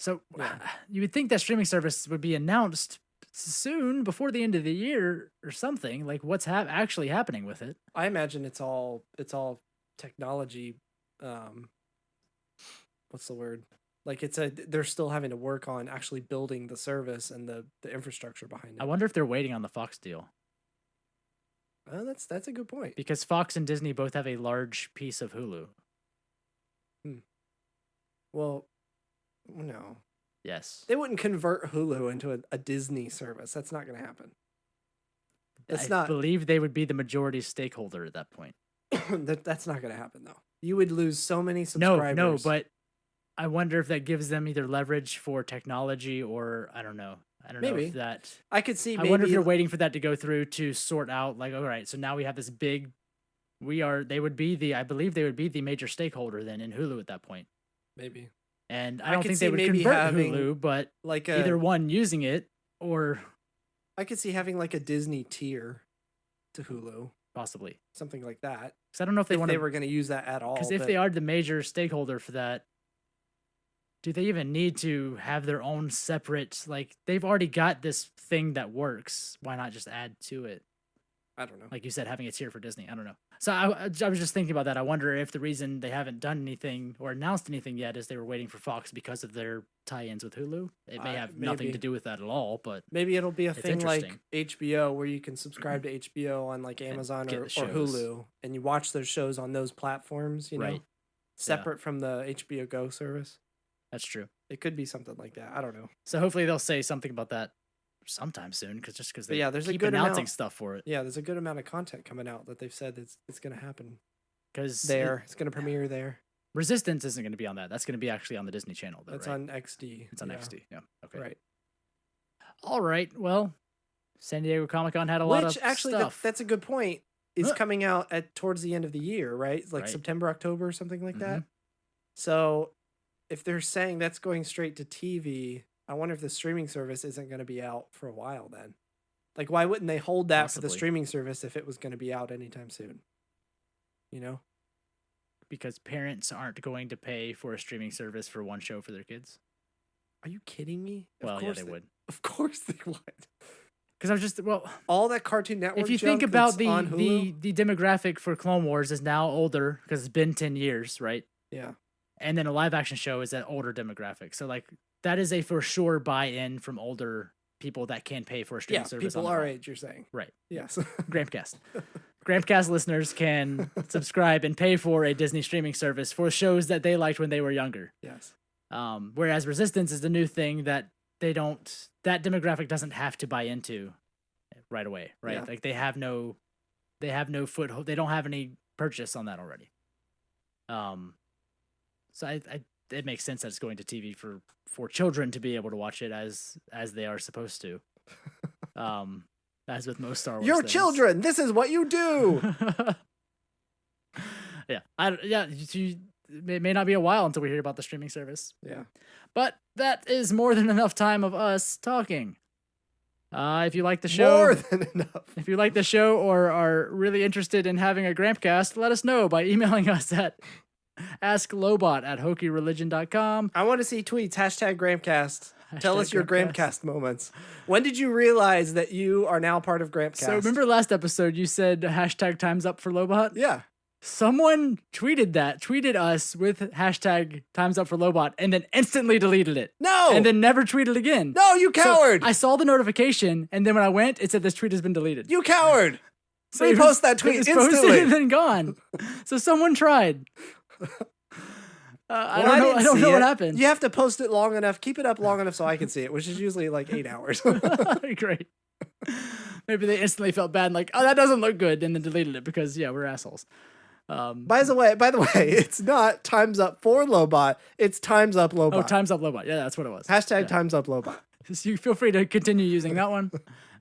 B: So
C: Yeah.
B: you would think that streaming service would be announced soon, before the end of the year or something. Like what's actually happening with it?
C: I imagine it's all technology. What's the word? Like they're still having to work on actually building the service and the infrastructure behind it.
B: I wonder if they're waiting on the Fox deal,
C: That's a good point.
B: because Fox and Disney both have a large piece of Hulu.
C: Well, no,
B: Yes.
C: they wouldn't convert Hulu into a Disney service. That's not going to happen. That's
B: I
C: not.
B: believe they would be the majority stakeholder at that point.
C: That's not going to happen though. You would lose so many
B: No,
C: subscribers.
B: but I wonder if that gives them either leverage for technology, or I don't know. I don't know
C: Maybe.
B: if that.
C: I could see.
B: I
C: Maybe
B: wonder if they're waiting for that to go through to sort out, like, all right, so now we have this big. They would be the. I believe they would be the major stakeholder then in Hulu at that point.
C: maybe
B: And
C: I
B: I don't
C: could
B: think
C: see
B: they would
C: maybe
B: convert
C: having
B: Hulu, but
C: like
B: either one using it or
C: I could see having like a Disney tier to Hulu,
B: possibly.
C: something like that.
B: Because I don't know if they
C: If
B: want
C: they
B: to.
C: were going to use that at all.
B: Because if
C: but
B: they are the major stakeholder for that, do they even need to have their own separate? Like they've already got this thing that works. Why not just add to it?
C: I don't know.
B: Like you said, having a tier for Disney. I don't know. So I was just thinking about that. I wonder if the reason they haven't done anything or announced anything yet is they were waiting for Fox because of their tie-ins with Hulu. It may have nothing
C: maybe.
B: to do with that at all, but
C: Maybe it'll be a
B: It's
C: thing like
B: interesting.
C: HBO where you can subscribe to HBO on like
B: And
C: Amazon
B: get
C: or
B: the shows.
C: Hulu and you watch those shows on those platforms, you know,
B: Right.
C: separate from the HBO Go service.
B: that's true.
C: It could be something like that. I don't know.
B: So hopefully they'll say something about that sometime soon, because
C: But
B: they
C: yeah, there's a
B: keep
C: good
B: announcing
C: amount-
B: stuff for it.
C: Yeah, there's a good amount of content coming out that they've said it's going to happen
B: Because
C: there. It's going to premiere there.
B: Resistance isn't going to be on that. That's going to be actually on the Disney Channel, though.
C: It's
B: right?
C: on XD.
B: It's on
C: yeah.
B: XD. Yeah. Okay.
C: Right.
B: All right. Well, San Diego Comic Con had a lot
C: Which
B: of
C: actually
B: stuff.
C: that's a good point. Is
B: Huh.
C: coming out at towards the end of the year, right? Like
B: Right.
C: September, October, or something like that.
B: Mhm.
C: So if they're saying that's going straight to TV, I wonder if the streaming service isn't going to be out for a while then. Like, why wouldn't they hold that for the
B: Possibly.
C: streaming service if it was going to be out anytime soon? You know?
B: Because parents aren't going to pay for a streaming service for one show for their kids.
C: Are you kidding me?
B: Well, yeah, they would.
C: Of course they would.
B: Because I was just
C: All that Cartoon Network.
B: if you
C: junk
B: think about
C: that's on Hulu,
B: the demographic for Clone Wars is now older because it's been 10 years, right?
C: yeah,
B: And then a live action show is an older demographic. So like that is a for sure buy-in from older people that can pay for a streaming
C: yeah,
B: service.
C: people
B: on their
C: our
B: own.
C: age. You're saying,
B: Right.
C: yes,
B: Grampcast. Grampcast listeners can subscribe and pay for a Disney streaming service for shows that they liked when they were younger.
C: yes,
B: Whereas Resistance is the new thing that that demographic doesn't have to buy into right away, right?
C: Yeah.
B: Like they have no foothold. They don't have any purchase on that already. So it makes sense that it's going to TV for children to be able to watch it as they are supposed to. As with most Star Wars
C: your
B: things.
C: children. This is what you do.
B: Yeah, it may not be a while until we hear about the streaming service.
C: Yeah.
B: But that is more than enough time of us talking. If you like the show,
C: More than enough.
B: if you like the show or are really interested in having a Grampcast, let us know by emailing us at asklobot@hokireligion.com.
C: I want to see tweets. #Grampcast. Tell us your
B: Grampcast.
C: Grampcast moments. When did you realize that you are now part of Grampcast?
B: So remember last episode you said #times up for Lobot?
C: Yeah.
B: Someone tweeted us with #times up for Lobot and then instantly deleted it.
C: No.
B: And then never tweeted again.
C: No, you
B: So
C: coward.
B: I saw the notification and then when I went, it said this tweet has been deleted.
C: You coward.
B: So it
C: Repost
B: was-
C: that tweet
B: it was
C: instantly.
B: posted and then gone. So someone tried. I
C: Well,
B: don't know. I
C: didn't
B: don't
C: see
B: know what
C: it.
B: happened.
C: You have to post it long enough. Keep it up long enough so I can see it, which is usually like 8 hours.
B: Great. Maybe they instantly felt bad and like, oh, that doesn't look good, and then deleted it because yeah, we're assholes.
C: By the way, it's not times up for Lobot. It's times up Lobot.
B: Oh, times up Lobot. Yeah, that's what it was.
C: # times up Lobot.
B: So you feel free to continue using that one,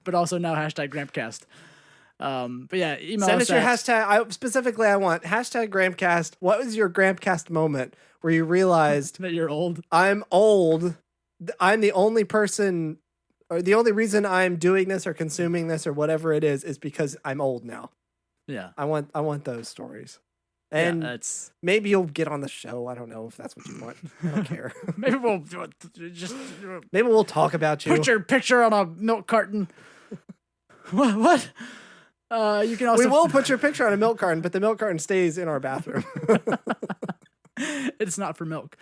B: but also now #Grampcast. But yeah, email
C: Send
B: us
C: us your
B: at-
C: hashtag. I want #Grampcast. What was your Grampcast moment where you realized
B: that you're old.
C: I'm old? I'm the only person, or the only reason I'm doing this or consuming this or whatever it is because I'm old now.
B: Yeah.
C: I want those stories.
B: Yeah,
C: And
B: that's
C: maybe you'll get on the show. I don't know if that's what you want. I don't care.
B: maybe we'll just
C: Maybe we'll talk about you.
B: put your picture on a milk carton. What? You can also
C: We will put your picture on a milk carton, but the milk carton stays in our bathroom.
B: It's not for milk.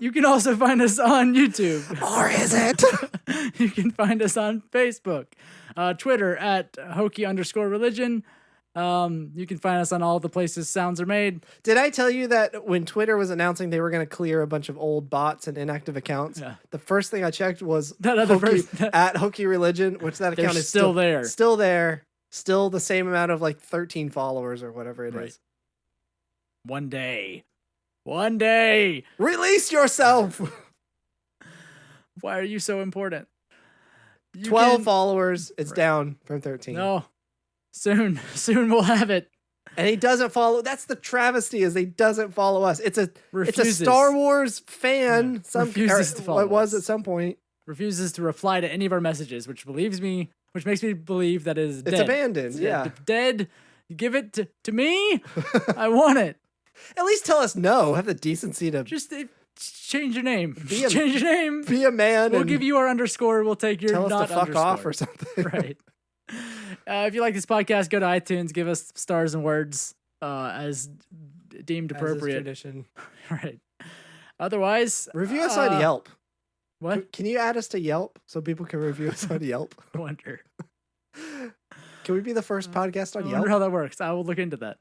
B: You can also find us on YouTube.
C: Or is it?
B: You can find us on Facebook, Twitter at @Hokie_religion. You can find us on all the places sounds are made.
C: Did I tell you that when Twitter was announcing they were going to clear a bunch of old bots and inactive accounts,
B: Yeah.
C: the first thing I checked was
B: That other
C: at Hokie Religion, which that
B: They're
C: account is
B: still there.
C: Still there. Still the same amount of like 13 followers or whatever it is.
B: Right. One day.
C: Release yourself.
B: Why are you so important? You
C: 12
B: can-
C: followers. It's
B: Right.
C: down from 13.
B: No. Soon we'll have it.
C: And he doesn't follow. That's the travesty is he doesn't follow us. It's a
B: Refuses.
C: Star Wars fan.
B: Yeah.
C: Some
B: Refuses to follow
C: It was
B: us.
C: at some point.
B: Refuses to reply to any of our messages, which makes me believe that it is dead.
C: It's abandoned. Yeah.
B: Dead. Give it to me. I want it.
C: At least tell us no. Have the decency to
B: Just change your name.
C: Be a-
B: Change your name.
C: be a man.
B: We'll
C: and
B: give you our underscore. We'll take your
C: tell us
B: not
C: to fuck off
B: underscore.
C: or something.
B: Right. If you like this podcast, go to iTunes, give us stars and words as deemed
C: As is
B: appropriate.
C: tradition.
B: Right. Otherwise,
C: Review us on Yelp.
B: What?
C: Can you add us to Yelp so people can review us on Yelp?
B: I wonder.
C: Can we be the first podcast
B: I
C: on
B: wonder
C: Yelp?
B: how that works. I will look into that.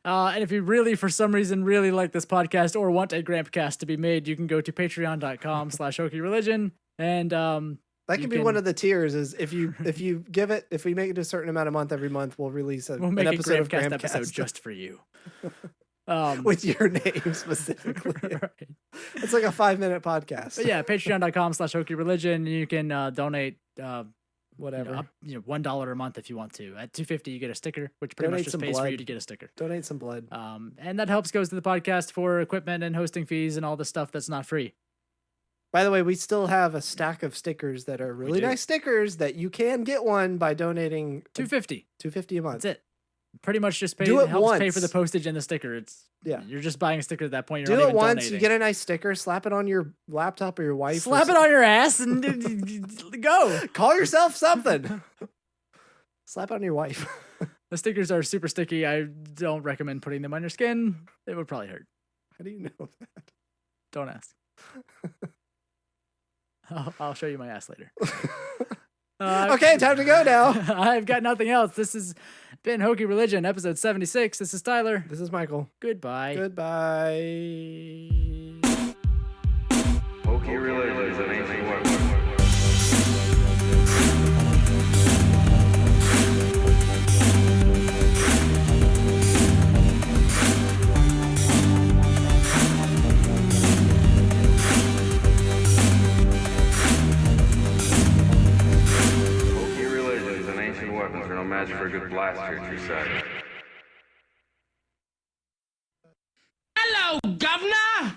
B: And if you really, for some reason, really like this podcast or want a Grampcast to be made, you can go to patreon.com/HokieReligion. And
C: That
B: you
C: could be
B: can-
C: one of the tiers. Is if you give it, if we make it a certain amount a month every month, we'll release
B: we'll
C: an
B: make a
C: episode of
B: Grampcast
C: Grampcast
B: episode just for you.
C: with your name specifically.
B: Right.
C: It's like a 5-minute podcast.
B: But yeah, patreon.com/HokieReligion. You can donate
C: Whatever.
B: $1 a month if you want to. At $2.50 you get a sticker, which pretty
C: Donate
B: much just
C: some
B: pays for
C: blood.
B: you to get a sticker.
C: Donate some blood.
B: And that helps goes to the podcast for equipment and hosting fees and all the stuff that's not free.
C: By the way, we still have a stack of stickers that are really
B: do.
C: nice stickers that you can get one by donating
B: $2.50.
C: $2.50 a month.
B: That's it. Pretty much just
C: Do it
B: helps pay for
C: once.
B: the postage and the sticker. It's
C: Yeah.
B: You're just buying a sticker at that point. You're
C: Do
B: not
C: it
B: even
C: once.
B: donating.
C: You get a nice sticker. Slap it on your laptop or your wife. or
B: Slap it on your ass and go.
C: Call yourself something. Slap it on your wife.
B: The stickers are super sticky. I don't recommend putting them on your skin. It would probably hurt.
C: How do you know that?
B: Don't ask. I'll show you my ass later.
C: Okay, time to go now.
B: I've got nothing else. This has been Hokie Religion, episode 76. This is Tyler.
C: This is Michael.
B: Goodbye.
C: Goodbye.
A: Hokey religion is an ancient weapon. Hokey religion is an ancient weapon for no match for a good blast here, true said.
E: Hello! Hello, governor!